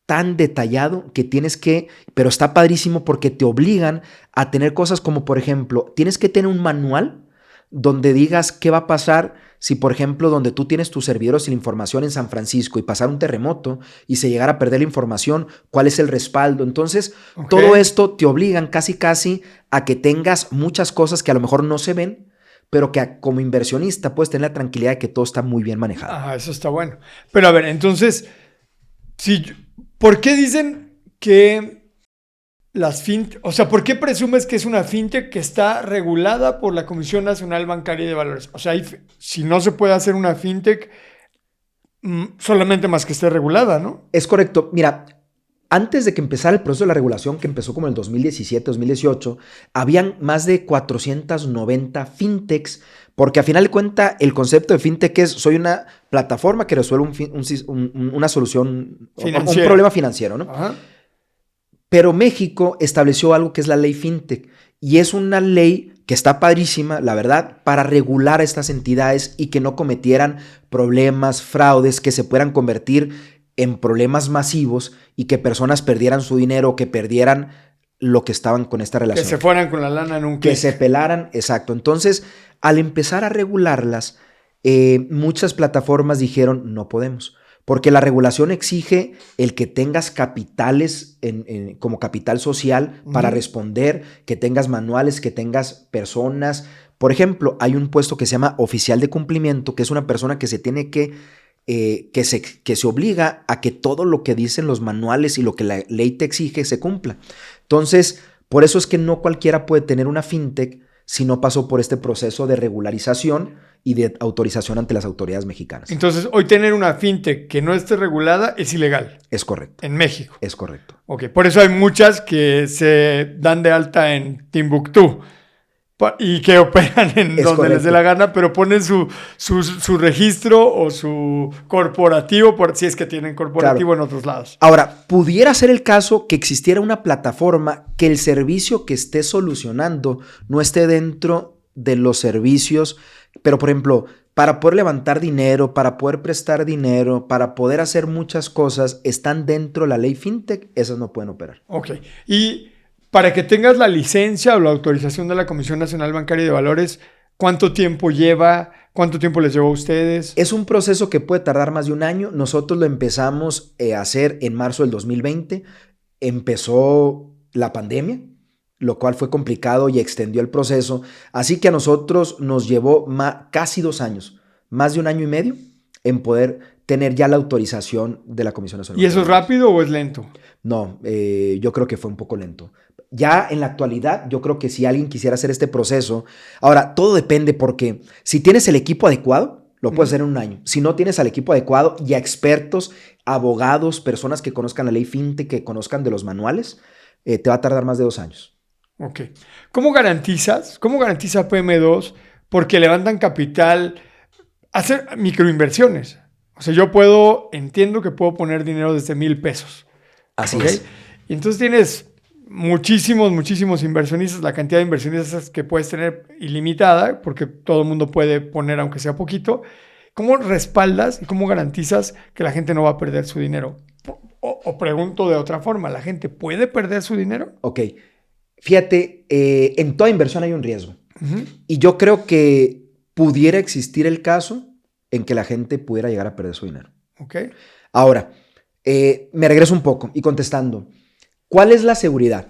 tan detallado que tienes que, pero está padrísimo porque te obligan a tener cosas como, por ejemplo, tienes que tener un manual donde digas qué va a pasar si, por ejemplo, donde tú tienes tus servidores y la información en San Francisco y pasar un terremoto y se llegara a perder la información, cuál es el respaldo. Entonces, todo esto te obligan casi a que tengas muchas cosas que a lo mejor no se ven, pero que como inversionista puedes tener la tranquilidad de que todo está muy bien manejado. Ah, eso está bueno. Pero a ver, entonces, ¿por qué dicen que las fintech, o sea, ¿por qué presumes que es una fintech que está regulada por la Comisión Nacional Bancaria de Valores? O sea, si no se puede hacer una fintech solamente más que esté regulada, ¿no? Es correcto. Mira, antes de que empezara el proceso de la regulación, que empezó como en el 2017, 2018, habían más de 490 fintechs, porque a final de cuentas el concepto de fintech es, soy una plataforma que resuelve una solución, un problema financiero, ¿no? Ajá. Pero México estableció algo que es la ley fintech y es una ley que está padrísima, la verdad, para regular a estas entidades y que no cometieran problemas, fraudes, que se puedan convertir en problemas masivos y que personas perdieran su dinero, que perdieran lo que estaban con esta relación. Que se fueran con la lana en un clic. Que se pelaran, exacto. Entonces, al empezar a regularlas, muchas plataformas dijeron, no podemos. Porque la regulación exige el que tengas capitales como capital social para responder, que tengas manuales, que tengas personas. Por ejemplo, hay un puesto que se llama oficial de cumplimiento, que es una persona que se tiene que se obliga a que todo lo que dicen los manuales y lo que la ley te exige se cumpla. Entonces, por eso es que no cualquiera puede tener una fintech si no pasó por este proceso de regularización y de autorización ante las autoridades mexicanas. Entonces, hoy tener una fintech que no esté regulada es ilegal. Es correcto. En México. Es correcto. Ok, por eso hay muchas que se dan de alta en Timbuktu y que operan en donde les dé la gana, pero ponen su registro o su corporativo, si es que tienen corporativo en otros lados. Ahora, pudiera ser el caso que existiera una plataforma que el servicio que esté solucionando no esté dentro de los servicios, pero por ejemplo, para poder levantar dinero, para poder prestar dinero, para poder hacer muchas cosas, están dentro de la ley fintech, esas no pueden operar. Ok, y para que tengas la licencia o la autorización de la Comisión Nacional Bancaria de Valores, ¿cuánto tiempo lleva? ¿Cuánto tiempo les llevó a ustedes? Es un proceso que puede tardar más de un año. Nosotros lo empezamos a hacer en marzo del 2020. Empezó la pandemia, lo cual fue complicado y extendió el proceso. Así que a nosotros nos llevó casi 2 años, más de 1 año y medio, en poder tener ya la autorización de la Comisión Nacional. ¿Y eso es rápido o es lento? No, yo creo que fue un poco lento. Ya en la actualidad, yo creo que si alguien quisiera hacer este proceso, ahora todo depende porque si tienes el equipo adecuado, lo puedes hacer en 1 año. Si no tienes al equipo adecuado y a expertos, abogados, personas que conozcan la ley fintech, que conozcan de los manuales, te va a tardar más de 2 años. Ok. ¿Cómo garantiza PM2? Porque levantan capital, hacer microinversiones. O sea, entiendo que puedo poner dinero desde 1,000 pesos. Así es. Y entonces tienes muchísimos inversionistas, la cantidad de inversionistas que puedes tener ilimitada, porque todo el mundo puede poner aunque sea poquito. ¿Cómo respaldas y cómo garantizas que la gente no va a perder su dinero? O pregunto de otra forma, ¿la gente puede perder su dinero? Ok. Fíjate, en toda inversión hay un riesgo. Y yo creo que pudiera existir el caso en que la gente pudiera llegar a perder su dinero. Ok. Ahora, me regreso un poco y contestando. ¿Cuál es la seguridad?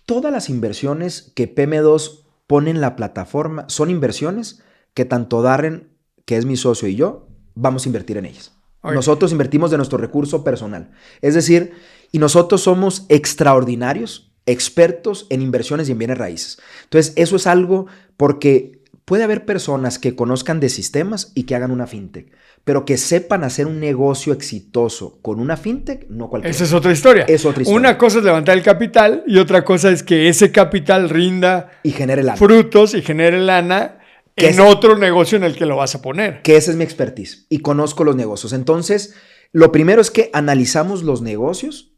Todas las inversiones que PM2 pone en la plataforma son inversiones que tanto Darren, que es mi socio, y yo vamos a invertir en ellas. Oye. Nosotros invertimos de nuestro recurso personal. Es decir, y nosotros somos extraordinarios, expertos en inversiones y en bienes raíces. Entonces, eso es algo porque puede haber personas que conozcan de sistemas y que hagan una fintech, pero que sepan hacer un negocio exitoso con una fintech, no cualquiera. Esa es otra historia. Es otra historia. Una cosa es levantar el capital y otra cosa es que ese capital rinda y genere lana. Frutos y genere lana en otro negocio en el que lo vas a poner. Que esa es mi expertise y conozco los negocios. Entonces, lo primero es que analizamos los negocios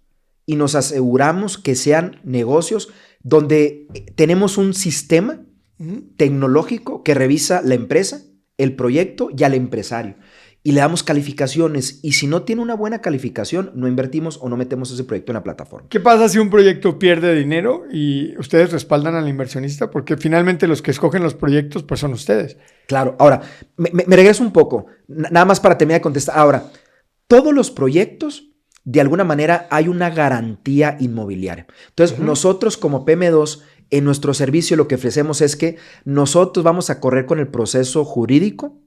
y nos aseguramos que sean negocios donde tenemos un sistema tecnológico que revisa la empresa, el proyecto y al empresario. Y le damos calificaciones. Y si no tiene una buena calificación, no invertimos o no metemos ese proyecto en la plataforma. ¿Qué pasa si un proyecto pierde dinero y ustedes respaldan al inversionista? Porque finalmente los que escogen los proyectos pues son ustedes. Claro. Ahora, me regreso un poco. Nada más para terminar de contestar. Ahora, todos los proyectos, de alguna manera, hay una garantía inmobiliaria. Entonces, nosotros como PM2, en nuestro servicio lo que ofrecemos es que nosotros vamos a correr con el proceso jurídico,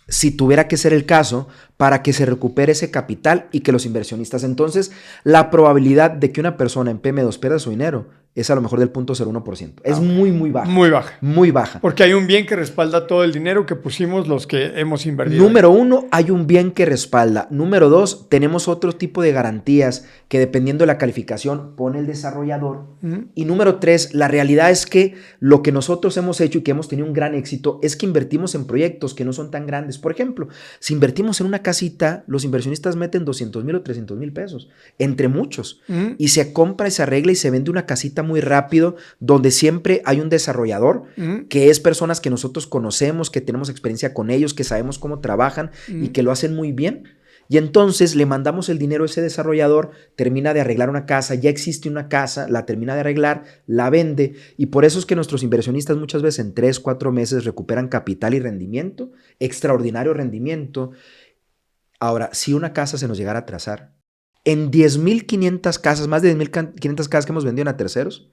si tuviera que ser el caso, para que se recupere ese capital y que los inversionistas. Entonces, la probabilidad de que una persona en PM2 pierda su dinero es a lo mejor del 0.01%. Es muy, muy baja. Muy baja. Muy baja. Porque hay un bien que respalda todo el dinero que pusimos los que hemos invertido. Número 1, hay un bien que respalda. Número 2, tenemos otro tipo de garantías que dependiendo de la calificación pone el desarrollador. Y número 3, la realidad es que lo que nosotros hemos hecho y que hemos tenido un gran éxito es que invertimos en proyectos que no son tan grandes. Por ejemplo, si invertimos en una casita, los inversionistas meten 200,000 o 300,000 pesos, entre muchos. Y se compra y se arregla y se vende una casita muy rápido, donde siempre hay un desarrollador, que es personas que nosotros conocemos, que tenemos experiencia con ellos, que sabemos cómo trabajan y que lo hacen muy bien. Y entonces le mandamos el dinero a ese desarrollador, termina de arreglar una casa, ya existe una casa, la termina de arreglar, la vende, y por eso es que nuestros inversionistas muchas veces en 3, 4 meses recuperan capital y rendimiento, extraordinario rendimiento. Ahora, si una casa se nos llegara a atrasar, en 10,500 casas, más de 10,500 casas que hemos vendido a terceros,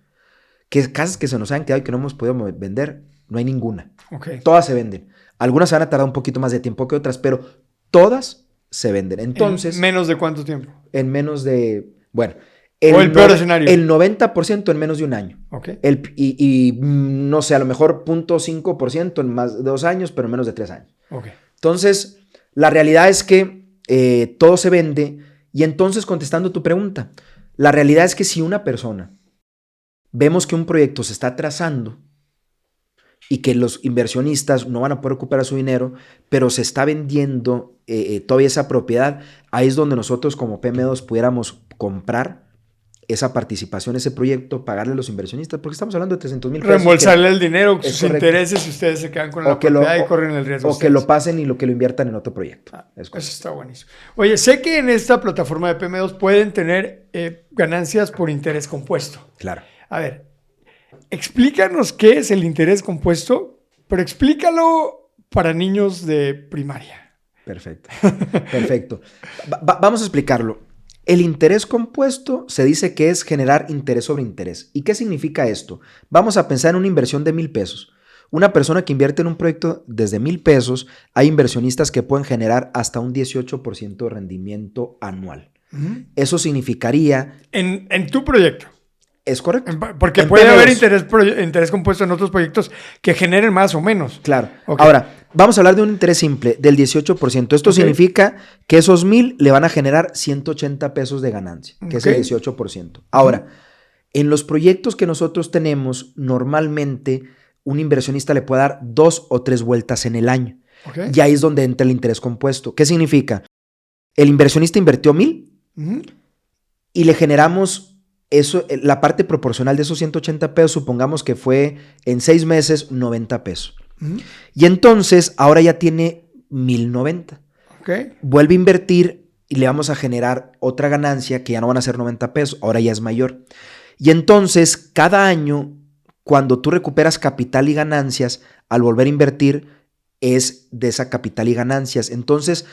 que casas que se nos han quedado y que no hemos podido vender, no hay ninguna. Okay. Todas Todas se venden. Algunas van a tardar un poquito más de tiempo que otras, pero todas se venden. Entonces, ¿en menos de cuánto tiempo? En menos de, bueno, o el peor escenario. El 90% en menos de un año. Okay. Y no sé, a lo mejor 0.5% en más de 2 años, pero en menos de 3 años. Okay. Entonces, la realidad es que todo se vende. Y entonces, contestando tu pregunta, la realidad es que si una persona vemos que un proyecto se está atrasando y que los inversionistas no van a poder recuperar su dinero, pero se está vendiendo todavía esa propiedad, ahí es donde nosotros como PM2 pudiéramos comprar esa participación, ese proyecto, pagarle a los inversionistas, porque estamos hablando de 300,000 pesos. Reembolsarle el dinero, sus correcto. Intereses, si ustedes se quedan con la propiedad y corren el riesgo. O que lo pasen y lo que lo inviertan en otro proyecto. Eso está buenísimo. Oye, sé que en esta plataforma de PM2 pueden tener ganancias por interés compuesto. Claro. A ver, explícanos qué es el interés compuesto, pero explícalo para niños de primaria. Perfecto. Perfecto. Vamos a explicarlo. El interés compuesto se dice que es generar interés sobre interés. ¿Y qué significa esto? Vamos a pensar en una inversión de 1,000 pesos. Una persona que invierte en un proyecto desde 1,000 pesos, hay inversionistas que pueden generar hasta un 18% de rendimiento anual. Eso significaría... En tu proyecto. Es correcto. Porque puede haber interés compuesto en otros proyectos que generen más o menos. Claro. Okay. Ahora, vamos a hablar de un interés simple del 18%. Esto significa que esos 1,000 le van a generar 180 pesos de ganancia, que es el 18%. Ahora, en los proyectos que nosotros tenemos, normalmente un inversionista le puede dar 2 o 3 vueltas en el año. Y ahí es donde entra el interés compuesto. ¿Qué significa? El inversionista invirtió 1,000 y le generamos... Eso, la parte proporcional de esos 180 pesos, supongamos que fue en 6 meses 90 pesos. Y entonces ahora ya tiene 1,090. Vuelve a invertir y le vamos a generar otra ganancia que ya no van a ser 90 pesos, ahora ya es mayor. Y entonces cada año, cuando tú recuperas capital y ganancias, al volver a invertir es de esa capital y ganancias. Entonces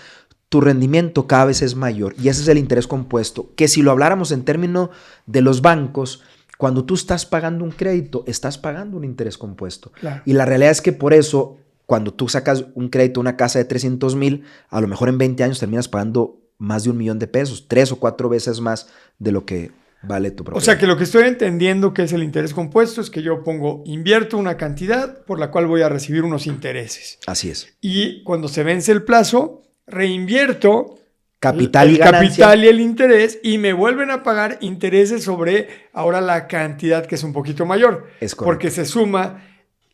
tu rendimiento cada vez es mayor y ese es el interés compuesto, que si lo habláramos en términos de los bancos, cuando tú estás pagando un crédito, estás pagando un interés compuesto. Claro. Y la realidad es que por eso cuando tú sacas un crédito, una casa de 300,000, a lo mejor en 20 años terminas pagando más de $1,000,000, 3 o 4 veces más de lo que vale tu propiedad. O sea que lo que estoy entendiendo que es el interés compuesto es que yo invierto una cantidad por la cual voy a recibir unos intereses. Así es. Y cuando se vence el plazo, reinvierto Capital el y ganancia. capital y el interés y me vuelven a pagar intereses sobre ahora la cantidad que es un poquito mayor. Es correcto. Porque se suma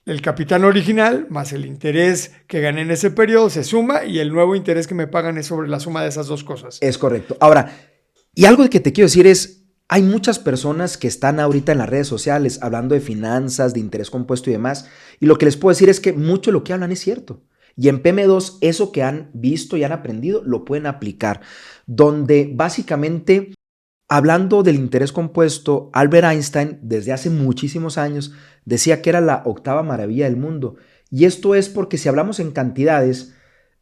el capital original más el interés que gané en ese periodo, se suma y el nuevo interés que me pagan es sobre la suma de esas dos cosas. Es correcto. Ahora, y algo que te quiero decir es, hay muchas personas que están ahorita en las redes sociales hablando de finanzas, de interés compuesto y demás, y lo que les puedo decir es que mucho de lo que hablan es cierto. Y en PM2, eso que han visto y han aprendido, lo pueden aplicar. Donde básicamente, hablando del interés compuesto, Albert Einstein, desde hace muchísimos años, decía que era la octava maravilla del mundo. Y esto es porque si hablamos en cantidades,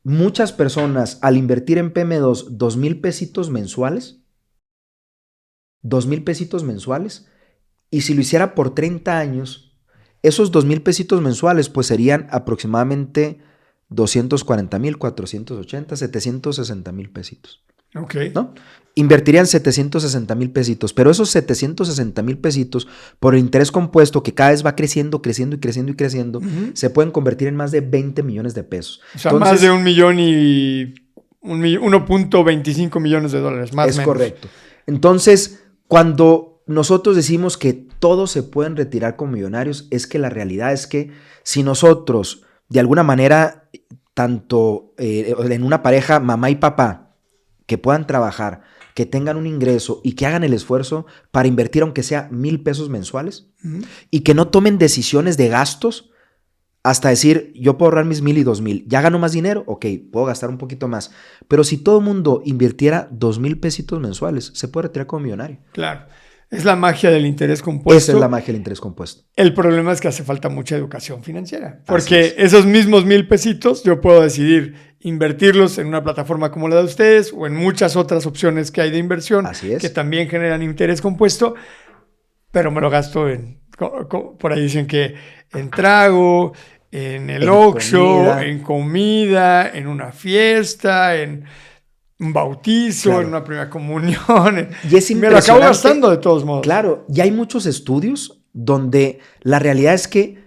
muchas personas al invertir en PM2 $2,000 mensuales, $2,000 mensuales, y si lo hiciera por 30 años, esos $2,000 mensuales pues serían aproximadamente 240,000, 480, 760,000 pesitos. Ok. ¿No? Invertirían 760,000 pesitos, pero esos 760,000 pesitos, por el interés compuesto que cada vez va creciendo, creciendo y creciendo y creciendo, se pueden convertir en más de 20 millones de pesos. O sea, entonces, más de 1.25 millones de dólares, más o menos. Es correcto. Entonces, cuando nosotros decimos que todos se pueden retirar como millonarios, es que la realidad es que si nosotros, de alguna manera, tanto en una pareja, mamá y papá, que puedan trabajar, que tengan un ingreso y que hagan el esfuerzo para invertir aunque sea $1,000 mensuales y que no tomen decisiones de gastos hasta decir, yo puedo ahorrar mis 1,000 y 2,000, ya gano más dinero, ok, puedo gastar un poquito más, pero si todo el mundo invirtiera $2,000 mensuales, se puede retirar como millonario. Claro. Es la magia del interés compuesto. Esa es la magia del interés compuesto. El problema es que hace falta mucha educación financiera. Porque esos mismos $1,000 yo puedo decidir invertirlos en una plataforma como la de ustedes o en muchas otras opciones que hay de inversión que también generan interés compuesto, pero me lo gasto por ahí dicen que en trago, en el Oxxo, en comida, en una fiesta, en un bautizo, en una primera comunión. Y es me lo acabo gastando de todos modos. Claro, y hay muchos estudios donde la realidad es que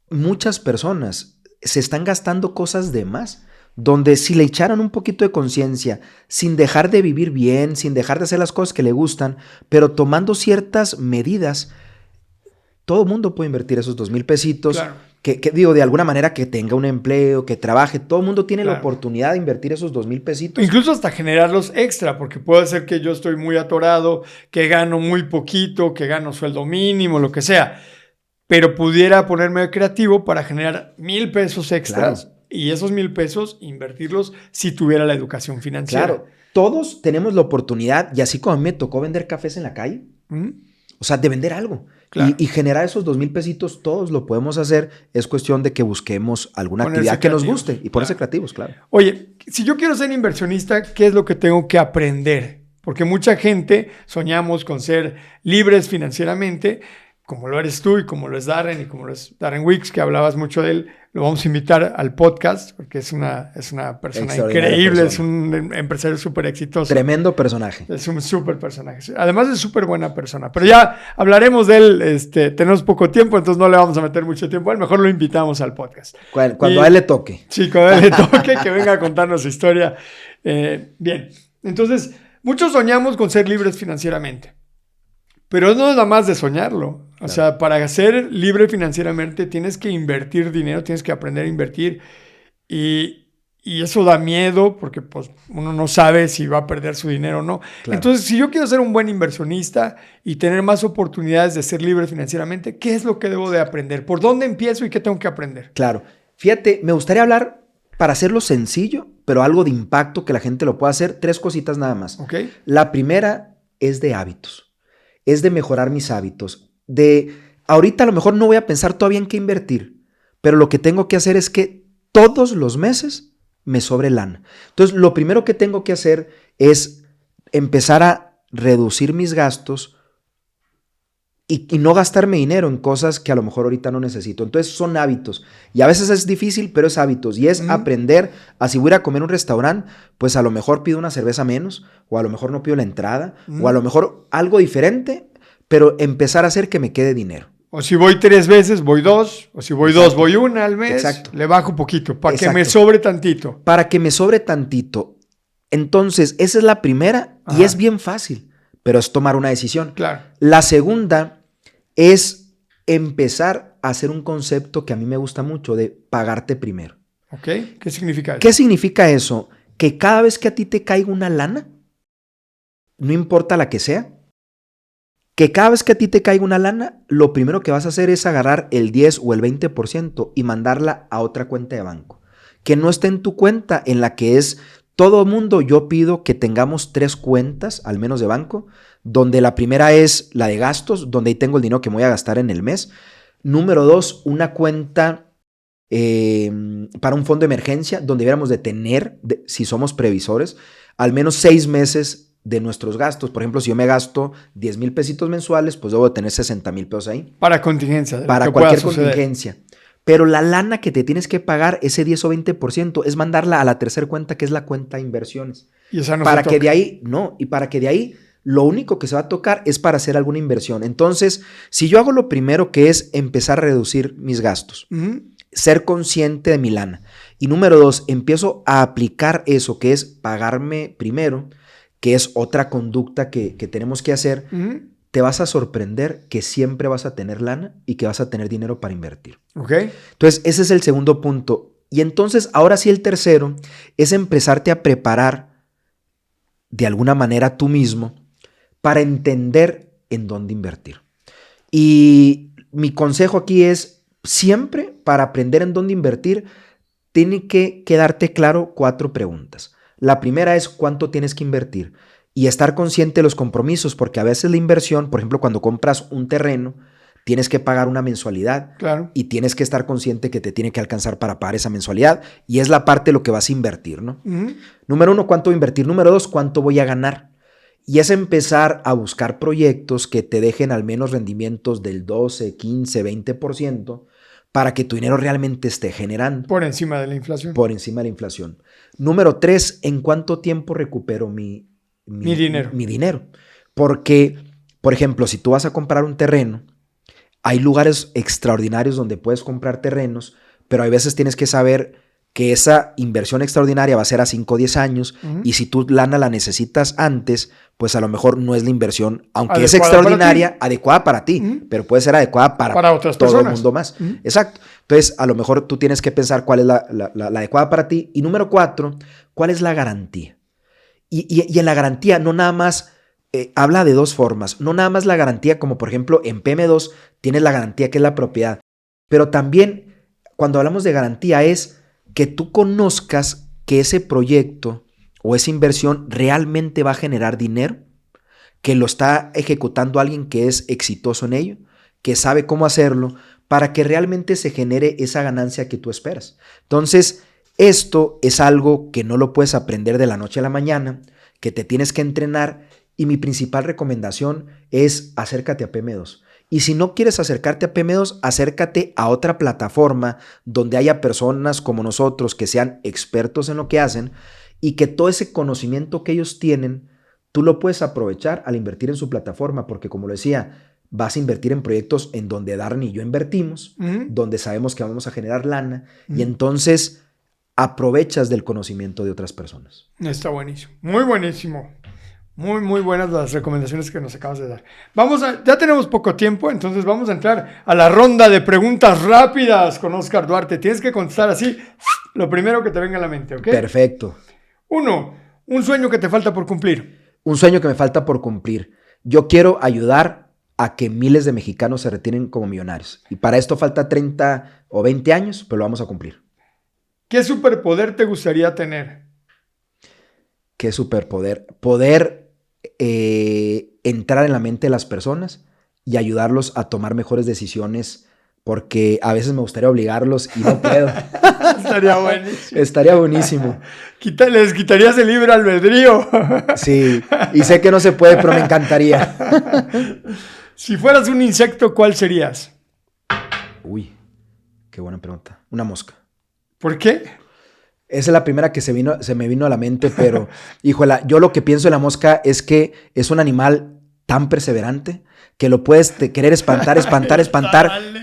muchas personas se están gastando cosas de más, donde si le echaran un poquito de conciencia, sin dejar de vivir bien, sin dejar de hacer las cosas que le gustan, pero tomando ciertas medidas, todo el mundo puede invertir esos $2,000. Claro. Que digo, de alguna manera que tenga un empleo, que trabaje, todo el mundo tiene la oportunidad de invertir esos $2,000. Incluso hasta generarlos extra, porque puede ser que yo estoy muy atorado, que gano muy poquito, que gano sueldo mínimo, lo que sea, pero pudiera ponerme creativo para generar $1,000 extras y esos $1,000 invertirlos si tuviera la educación financiera. Claro, todos tenemos la oportunidad, y así como a mí me tocó vender cafés en la calle, o sea, de vender algo. Claro. Y generar esos $2,000, todos lo podemos hacer. Es cuestión de que busquemos alguna actividad que nos guste y ponerse creativos, claro. Oye, si yo quiero ser inversionista, ¿qué es lo que tengo que aprender? Porque mucha gente soñamos con ser libres financieramente, como lo eres tú y como lo es Darren y como lo es Darren Weeks, que hablabas mucho de él. Lo vamos a invitar al podcast porque es una persona increíble, es un empresario súper exitoso. Tremendo personaje. Es un súper personaje. Además es súper buena persona. Pero ya hablaremos de él. Tenemos poco tiempo, entonces no le vamos a meter mucho tiempo. A lo mejor lo invitamos al podcast. Cuando a él le toque. Sí, cuando a él le toque, que venga a contarnos su historia. Bien, entonces muchos soñamos con ser libres financieramente. Pero no es nada más de soñarlo. O sea, para ser libre financieramente tienes que invertir dinero, tienes que aprender a invertir. Y eso da miedo porque pues, uno no sabe si va a perder su dinero o no. Claro. Entonces, si yo quiero ser un buen inversionista y tener más oportunidades de ser libre financieramente, ¿qué es lo que debo de aprender? ¿Por dónde empiezo y qué tengo que aprender? Claro. Fíjate, me gustaría hablar, para hacerlo sencillo, pero algo de impacto que la gente lo pueda hacer, 3 cositas nada más. Okay. La primera es de hábitos. Es de mejorar mis hábitos. Ahorita a lo mejor no voy a pensar todavía en qué invertir, pero lo que tengo que hacer es que todos los meses me sobre lana. Entonces, lo primero que tengo que hacer es empezar a reducir mis gastos y no gastarme dinero en cosas que a lo mejor ahorita no necesito. Entonces son hábitos. Y a veces es difícil, pero es hábitos. Y es aprender a si voy a ir a comer a un restaurante, pues a lo mejor pido una cerveza menos, o a lo mejor no pido la entrada, o a lo mejor algo diferente, pero empezar a hacer que me quede dinero. O si voy 3 veces, voy 2. O si voy 2, voy 1 al mes. Exacto. Le bajo un poquito para que me sobre tantito. Para que me sobre tantito. Entonces, esa es la primera y es bien fácil, pero es tomar una decisión. Claro. La segunda es empezar a hacer un concepto que a mí me gusta mucho de pagarte primero. ¿Ok? ¿Qué significa eso? ¿Qué significa eso? Que cada vez que a ti te caiga una lana, no importa la que sea, que cada vez que a ti te caiga una lana, lo primero que vas a hacer es agarrar el 10 o el 20% y mandarla a otra cuenta de banco. Que no esté en tu cuenta en la que es todo mundo. Yo pido que tengamos 3 cuentas, al menos de banco, donde la primera es la de gastos, donde ahí tengo el dinero que me voy a gastar en el mes. Número 2, una cuenta para un fondo de emergencia, donde deberíamos de tener, si somos previsores, al menos 6 meses de nuestros gastos. Por ejemplo, si yo me gasto 10,000 pesitos mensuales, pues debo de tener 60,000 pesos ahí. Para contingencia. Para cualquier contingencia. Pero la lana que te tienes que pagar, ese 10 o 20%, es mandarla a la tercera cuenta, que es la cuenta de inversiones. Y esa no para se que toca. de ahí, no, y para que de ahí lo único que se va a tocar es para hacer alguna inversión. Entonces, si yo hago lo primero, que es empezar a reducir mis gastos, ser consciente de mi lana. Y número 2, empiezo a aplicar eso, que es pagarme primero, que es otra conducta que tenemos que hacer, te vas a sorprender que siempre vas a tener lana y que vas a tener dinero para invertir. Ok. Entonces, ese es el segundo punto. Y entonces, ahora sí el tercero es empezarte a preparar de alguna manera tú mismo para entender en dónde invertir. Y mi consejo aquí es, siempre para aprender en dónde invertir, tiene que quedarte claro 4 preguntas. La primera es cuánto tienes que invertir y estar consciente de los compromisos, porque a veces la inversión, por ejemplo, cuando compras un terreno, tienes que pagar una mensualidad. Claro. Y tienes que estar consciente que te tiene que alcanzar para pagar esa mensualidad y es la parte de lo que vas a invertir, ¿no? Número 1, ¿cuánto voy a invertir? Número 2, ¿cuánto voy a ganar? Y es empezar a buscar proyectos que te dejen al menos rendimientos del 12, 15, 20% para que tu dinero realmente esté generando. Por encima de la inflación. Por encima de la inflación. Número 3, ¿en cuánto tiempo recupero mi dinero? Mi dinero. Porque, por ejemplo, si tú vas a comprar un terreno, hay lugares extraordinarios donde puedes comprar terrenos, pero hay veces tienes que saber que esa inversión extraordinaria va a ser a 5 o 10 años y si tú lana la necesitas antes, pues a lo mejor no es la inversión, aunque adecuada es extraordinaria, adecuada para ti, pero puede ser adecuada para otras todo personas. El mundo más. Exacto. Entonces, a lo mejor tú tienes que pensar cuál es la adecuada para ti. Y número 4, ¿cuál es la garantía? Y en la garantía no nada más habla de 2 formas. No nada más la garantía, como por ejemplo en PM2 tienes la garantía que es la propiedad. Pero también cuando hablamos de garantía es que tú conozcas que ese proyecto o esa inversión realmente va a generar dinero, que lo está ejecutando alguien que es exitoso en ello, que sabe cómo hacerlo, para que realmente se genere esa ganancia que tú esperas. Entonces, esto es algo que no lo puedes aprender de la noche a la mañana, que te tienes que entrenar, y mi principal recomendación es acércate a PM2. Y si no quieres acercarte a PM2, acércate a otra plataforma donde haya personas como nosotros que sean expertos en lo que hacen y que todo ese conocimiento que ellos tienen, tú lo puedes aprovechar al invertir en su plataforma, porque como lo decía, vas a invertir en proyectos en donde Darren y yo invertimos, donde sabemos que vamos a generar lana y entonces aprovechas del conocimiento de otras personas. Está buenísimo, muy buenísimo. Muy buenas las recomendaciones que nos acabas de dar. Ya tenemos poco tiempo, entonces vamos a entrar a la ronda de preguntas rápidas con Oscar Duarte. Tienes que contestar así lo primero que te venga a la mente, ¿ok? Perfecto. 1, un sueño que te falta por cumplir. Un sueño que me falta por cumplir. Yo quiero ayudar a que miles de mexicanos se retiren como millonarios. Y para esto falta 30 o 20 años, pero lo vamos a cumplir. ¿Qué superpoder te gustaría tener? ¿Qué superpoder? Poder entrar en la mente de las personas y ayudarlos a tomar mejores decisiones, porque a veces me gustaría obligarlos y no puedo. Estaría buenísimo. Estaría buenísimo. Les quitarías el libre albedrío. Sí, y sé que no se puede, pero me encantaría. Si fueras un insecto, ¿cuál serías? Uy, qué buena pregunta. Una mosca. ¿Por qué? Esa es la primera que se me vino a la mente, pero, híjola, yo lo que pienso de la mosca es que es un animal tan perseverante que lo puedes querer espantar,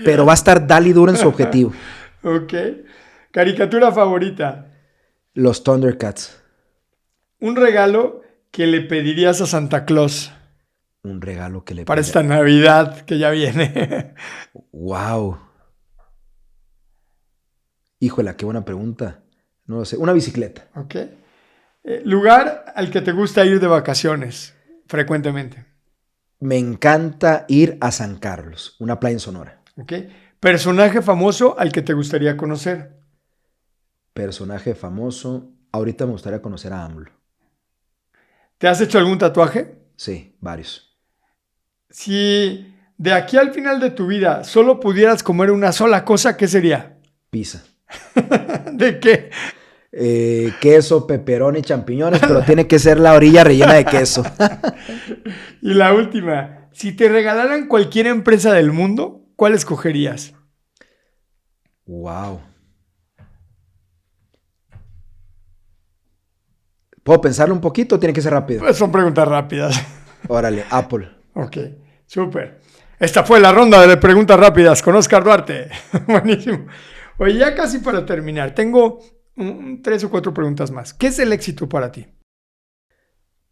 pero va a estar dale y duro en su objetivo. Ok. ¿Caricatura favorita? Los Thundercats. Un regalo que le pedirías a Santa Claus Un regalo que le para esta Navidad que ya viene. Wow. Híjola, qué buena pregunta. No lo sé. Una bicicleta. Ok. Lugar al que te gusta ir de vacaciones frecuentemente. Me encanta ir a San Carlos, una playa en Sonora. Ok. Personaje famoso al que te gustaría conocer. Personaje famoso. Ahorita me gustaría conocer a AMLO. ¿Te has hecho algún tatuaje? Sí, varios. Si de aquí al final de tu vida solo pudieras comer una sola cosa, ¿qué sería? Pizza. ¿De qué? Queso, peperón y champiñones, pero tiene que ser la orilla rellena de queso. Y la última, si te regalaran cualquier empresa del mundo, ¿cuál escogerías? Wow. ¿Puedo pensarlo un poquito o tiene que ser rápido? Pues son preguntas rápidas. Órale, Apple. Ok, súper. Esta fue la ronda de preguntas rápidas con Oscar Duarte. Buenísimo. Oye, ya casi para terminar, tengo 3 o 4 preguntas más. ¿Qué es el éxito para ti?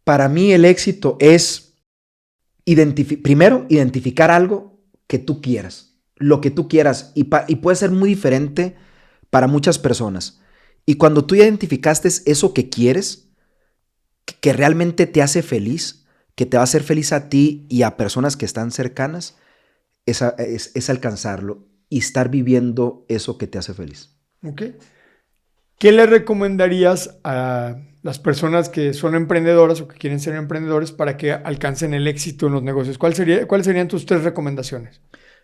Para mí el éxito es primero identificar algo que tú quieras, lo que tú quieras, y puede ser muy diferente para muchas personas. Y cuando tú ya identificaste eso que quieres, que realmente te hace feliz, que te va a hacer feliz a ti y a personas que están cercanas, es alcanzarlo y estar viviendo eso que te hace feliz. Ok. ¿Qué le recomendarías a las personas que son emprendedoras o que quieren ser emprendedores para que alcancen el éxito en los negocios? ¿Cuáles serían tus 3 recomendaciones?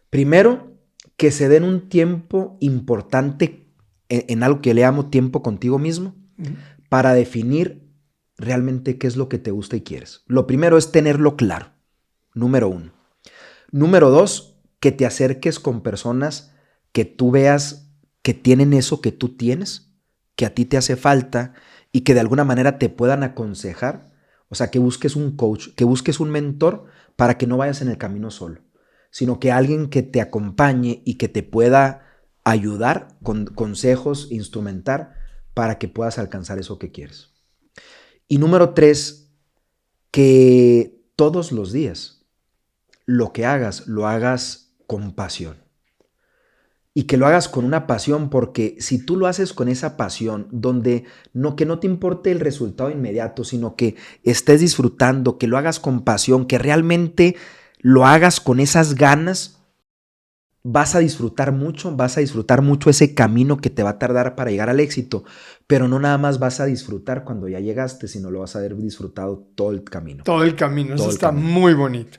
Primero, que se den un tiempo importante en algo que le llamo tiempo contigo mismo, para definir realmente qué es lo que te gusta y quieres. Lo primero es tenerlo claro, número 1. Número 2, que te acerques con personas que tú veas que tienen eso que tú tienes, que a ti te hace falta y que de alguna manera te puedan aconsejar. O sea, que busques un coach, que busques un mentor para que no vayas en el camino solo, sino que alguien que te acompañe y que te pueda ayudar con consejos, instrumentar para que puedas alcanzar eso que quieres. Y número 3, que todos los días lo que hagas, lo hagas con pasión. Y que lo hagas con una pasión, porque si tú lo haces con esa pasión, donde que no te importe el resultado inmediato, sino que estés disfrutando, que lo hagas con pasión, que realmente lo hagas con esas ganas, vas a disfrutar mucho ese camino que te va a tardar para llegar al éxito, pero no nada más vas a disfrutar cuando ya llegaste, sino lo vas a haber disfrutado todo el camino. Todo el camino, eso está muy bonito.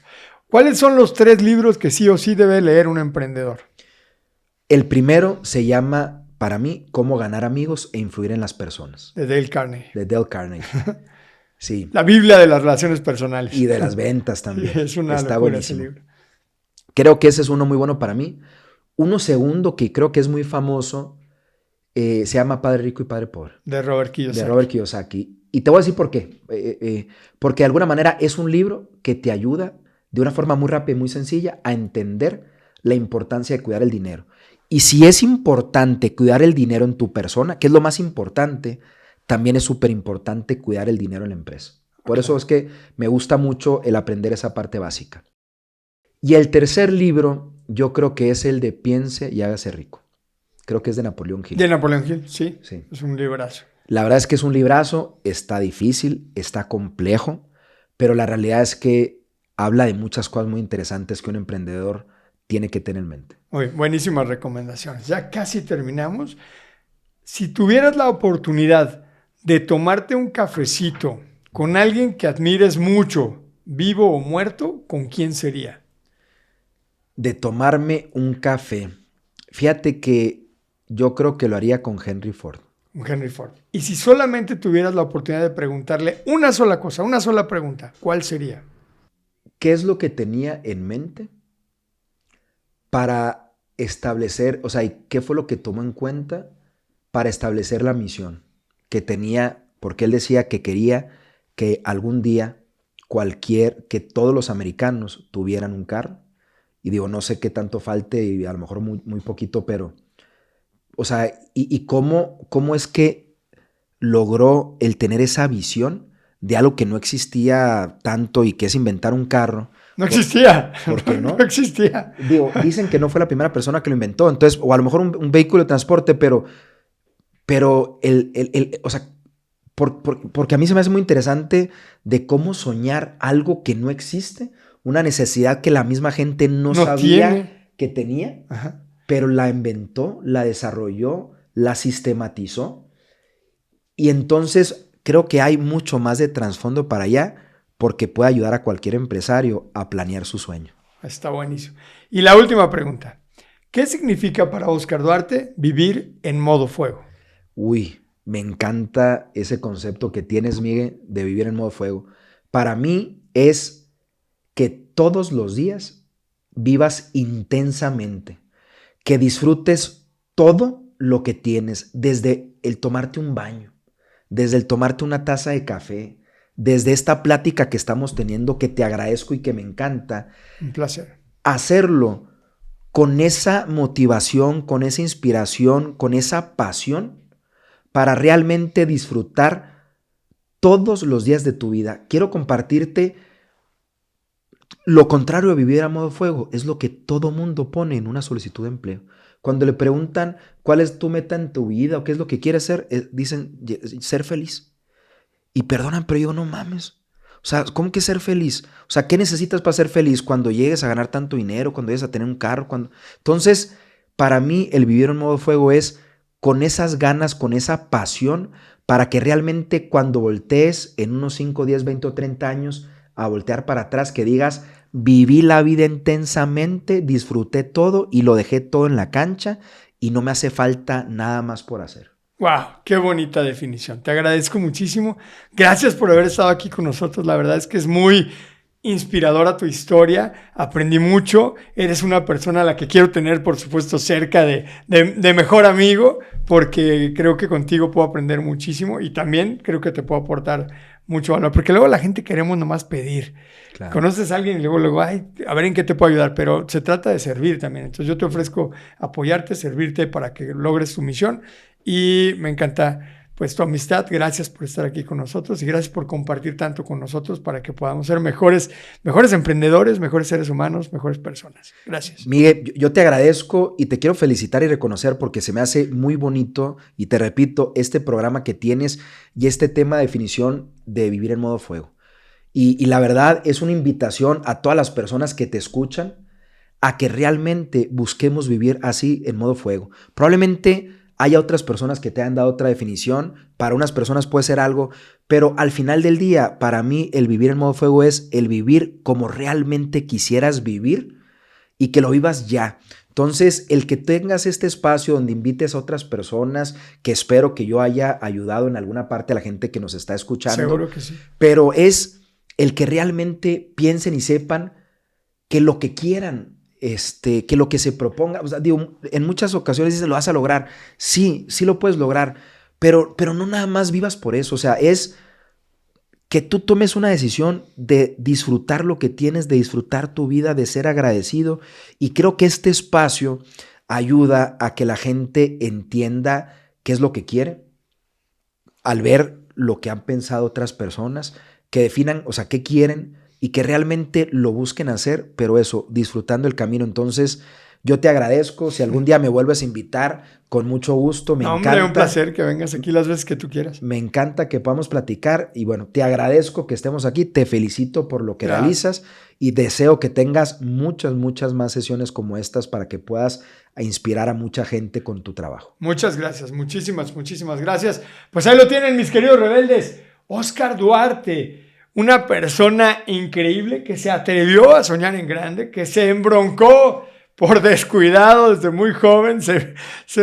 ¿Cuáles son los 3 libros que sí o sí debe leer un emprendedor? El primero se llama, para mí, Cómo ganar amigos e influir en las personas. De Dale Carnegie. De Dale Carnegie. Sí. La Biblia de las relaciones personales. Y de las ventas también. Sí, es una está locura buenísimo. ese libro. Creo que ese es uno muy bueno para mí. Uno segundo que creo que es muy famoso, se llama Padre Rico y Padre Pobre. De Robert Kiyosaki. De Robert Kiyosaki. Y te voy a decir por qué. Porque de alguna manera es un libro que te ayuda de una forma muy rápida y muy sencilla a entender la importancia de cuidar el dinero. Y si es importante cuidar el dinero en tu persona, que es lo más importante, también es súper importante cuidar el dinero en la empresa. Por eso es que me gusta mucho el aprender esa parte básica. Y el tercer libro, yo creo que es el de Piense y hágase rico. Creo que es de Napoleón Hill. De Napoleón Hill, sí. Sí. Es un librazo. La verdad es que es un librazo, está difícil, está complejo, pero la realidad es que habla de muchas cosas muy interesantes que un emprendedor tiene que tener en mente. Muy buenísimas recomendaciones. Ya casi terminamos. Si tuvieras la oportunidad de tomarte un cafecito con alguien que admires mucho, vivo o muerto, ¿con quién sería? De tomarme un café. Fíjate que yo creo que lo haría con Henry Ford. Henry Ford. Y si solamente tuvieras la oportunidad de preguntarle una sola cosa, una sola pregunta, ¿cuál sería? qué es lo que tenía en mente para establecer, o sea, y qué fue lo que tomó en cuenta para establecer la misión que tenía, porque él decía que quería que algún día que todos los americanos tuvieran un carro. Y digo, no sé qué tanto falte y a lo mejor muy, muy poquito, pero, o sea, y cómo es que logró el tener esa visión de algo que no existía tanto y que es inventar un carro. No existía. ¿Por qué no? No existía. Digo, dicen que no fue la primera persona que lo inventó, entonces, o a lo mejor un vehículo de transporte, pero o sea, porque a mí se me hace muy interesante de cómo soñar algo que no existe, una necesidad que la misma gente no sabía que tenía, Ajá. pero la inventó, la desarrolló, la sistematizó. Y entonces creo que hay mucho más de trasfondo para allá porque puede ayudar a cualquier empresario a planear su sueño. Está buenísimo. Y la última pregunta. ¿Qué significa para Óscar Duarte vivir en modo fuego? Uy, me encanta ese concepto que tienes, Miguel, de vivir en modo fuego. Para mí es que todos los días vivas intensamente, que disfrutes todo lo que tienes, desde el tomarte un baño, desde el tomarte una taza de café, desde esta plática que estamos teniendo, que te agradezco y que me encanta. Un placer. Hacerlo con esa motivación, con esa inspiración, con esa pasión, para realmente disfrutar todos los días de tu vida. Quiero compartirte lo contrario de vivir a modo fuego. Es lo que todo mundo pone en una solicitud de empleo. Cuando le preguntan cuál es tu meta en tu vida o qué es lo que quieres ser, dicen ser feliz. Y perdonan, pero yo no mames. O sea, ¿cómo que ser feliz? O sea, ¿qué necesitas para ser feliz cuando llegues a ganar tanto dinero, cuando llegues a tener un carro? Entonces, para mí, el vivir en modo fuego es con esas ganas, con esa pasión, para que realmente cuando voltees en unos 5, 10, 20 o 30 años a voltear para atrás, que digas, viví la vida intensamente, disfruté todo y lo dejé todo en la cancha y no me hace falta nada más por hacer. ¡Wow! ¡Qué bonita definición! Te agradezco muchísimo. Gracias por haber estado aquí con nosotros. La verdad es que es muy inspiradora tu historia. Aprendí mucho. Eres una persona a la que quiero tener, por supuesto, cerca de mejor amigo, porque creo que contigo puedo aprender muchísimo y también creo que te puedo aportar mucho valor, porque luego la gente queremos nomás pedir. Claro. Conoces a alguien y luego, ay, a ver en qué te puedo ayudar, pero se trata de servir también. Entonces yo te ofrezco apoyarte, servirte para que logres tu misión. Y me encanta pues tu amistad. Gracias por estar aquí con nosotros y gracias por compartir tanto con nosotros para que podamos ser mejores emprendedores, mejores seres humanos, mejores personas. Gracias. Miguel, yo te agradezco y te quiero felicitar y reconocer porque se me hace muy bonito y te repito, este programa que tienes y este tema de definición de vivir en modo fuego. Y la verdad es una invitación a todas las personas que te escuchan a que realmente busquemos vivir así en modo fuego. Probablemente haya otras personas que te han dado otra definición, para unas personas puede ser algo, pero al final del día, para mí el vivir en modo fuego es el vivir como realmente quisieras vivir y que lo vivas ya. Entonces, el que tengas este espacio donde invites a otras personas, que espero que yo haya ayudado en alguna parte a la gente que nos está escuchando. Seguro que sí. Pero es el que realmente piensen y sepan que lo que quieran, que lo que se proponga, o sea, digo, en muchas ocasiones dices, lo vas a lograr. Sí lo puedes lograr, pero no nada más vivas por eso. O sea, es que tú tomes una decisión de disfrutar lo que tienes, de disfrutar tu vida, de ser agradecido. Y creo que este espacio ayuda a que la gente entienda qué es lo que quiere, al ver lo que han pensado otras personas, que definan, o sea, qué quieren, y que realmente lo busquen hacer, pero eso, disfrutando el camino. Entonces, yo te agradezco. Si algún día me vuelves a invitar, con mucho gusto. Me encanta. Hombre, un placer que vengas aquí las veces que tú quieras. Me encanta que podamos platicar y bueno, te agradezco que estemos aquí. Te felicito por lo que realizas y deseo que tengas muchas más sesiones como estas para que puedas inspirar a mucha gente con tu trabajo. Muchas gracias, muchísimas gracias. Pues ahí lo tienen, mis queridos rebeldes. Óscar Duarte. Una persona increíble que se atrevió a soñar en grande, que se embroncó por descuidado desde muy joven, se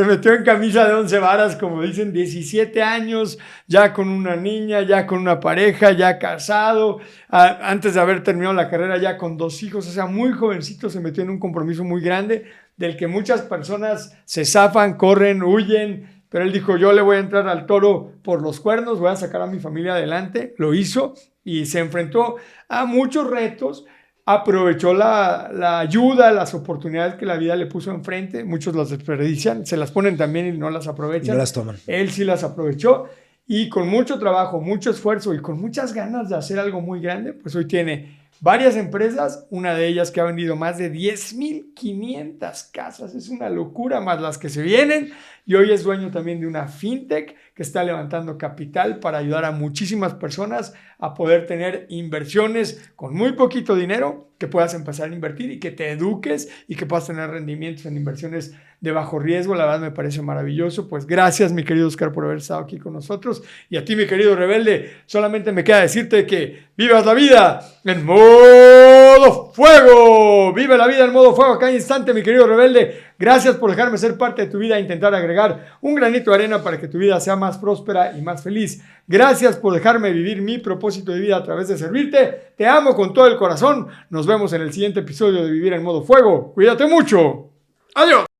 metió en camisa de 11 varas, como dicen, 17 años, ya con una niña, ya con una pareja, ya casado, antes de haber terminado la carrera ya con 2 hijos, o sea, muy jovencito se metió en un compromiso muy grande, del que muchas personas se zafan, corren, huyen, pero él dijo, yo le voy a entrar al toro por los cuernos, voy a sacar a mi familia adelante, lo hizo y se enfrentó a muchos retos, aprovechó la ayuda, las oportunidades que la vida le puso enfrente, muchos las desperdician, se las ponen también y no las aprovechan. Y no las toman. Él sí las aprovechó y con mucho trabajo, mucho esfuerzo y con muchas ganas de hacer algo muy grande, pues hoy tiene varias empresas, una de ellas que ha vendido más de 10,500 casas, es una locura, más las que se vienen, y hoy es dueño también de una fintech que está levantando capital para ayudar a muchísimas personas a poder tener inversiones con muy poquito dinero, que puedas empezar a invertir y que te eduques y que puedas tener rendimientos en inversiones de bajo riesgo. La verdad me parece maravilloso. Pues gracias, mi querido Oscar, por haber estado aquí con nosotros. Y a ti, mi querido rebelde, solamente me queda decirte que vivas la vida en modo fuego. Vive la vida en modo fuego a cada instante, mi querido rebelde. Gracias por dejarme ser parte de tu vida e intentar agregar un granito de arena para que tu vida sea más próspera y más feliz. Gracias por dejarme vivir mi propósito de vida a través de servirte. Te amo con todo el corazón. Nos vemos en el siguiente episodio de Vivir en modo fuego. Cuídate mucho. Adiós.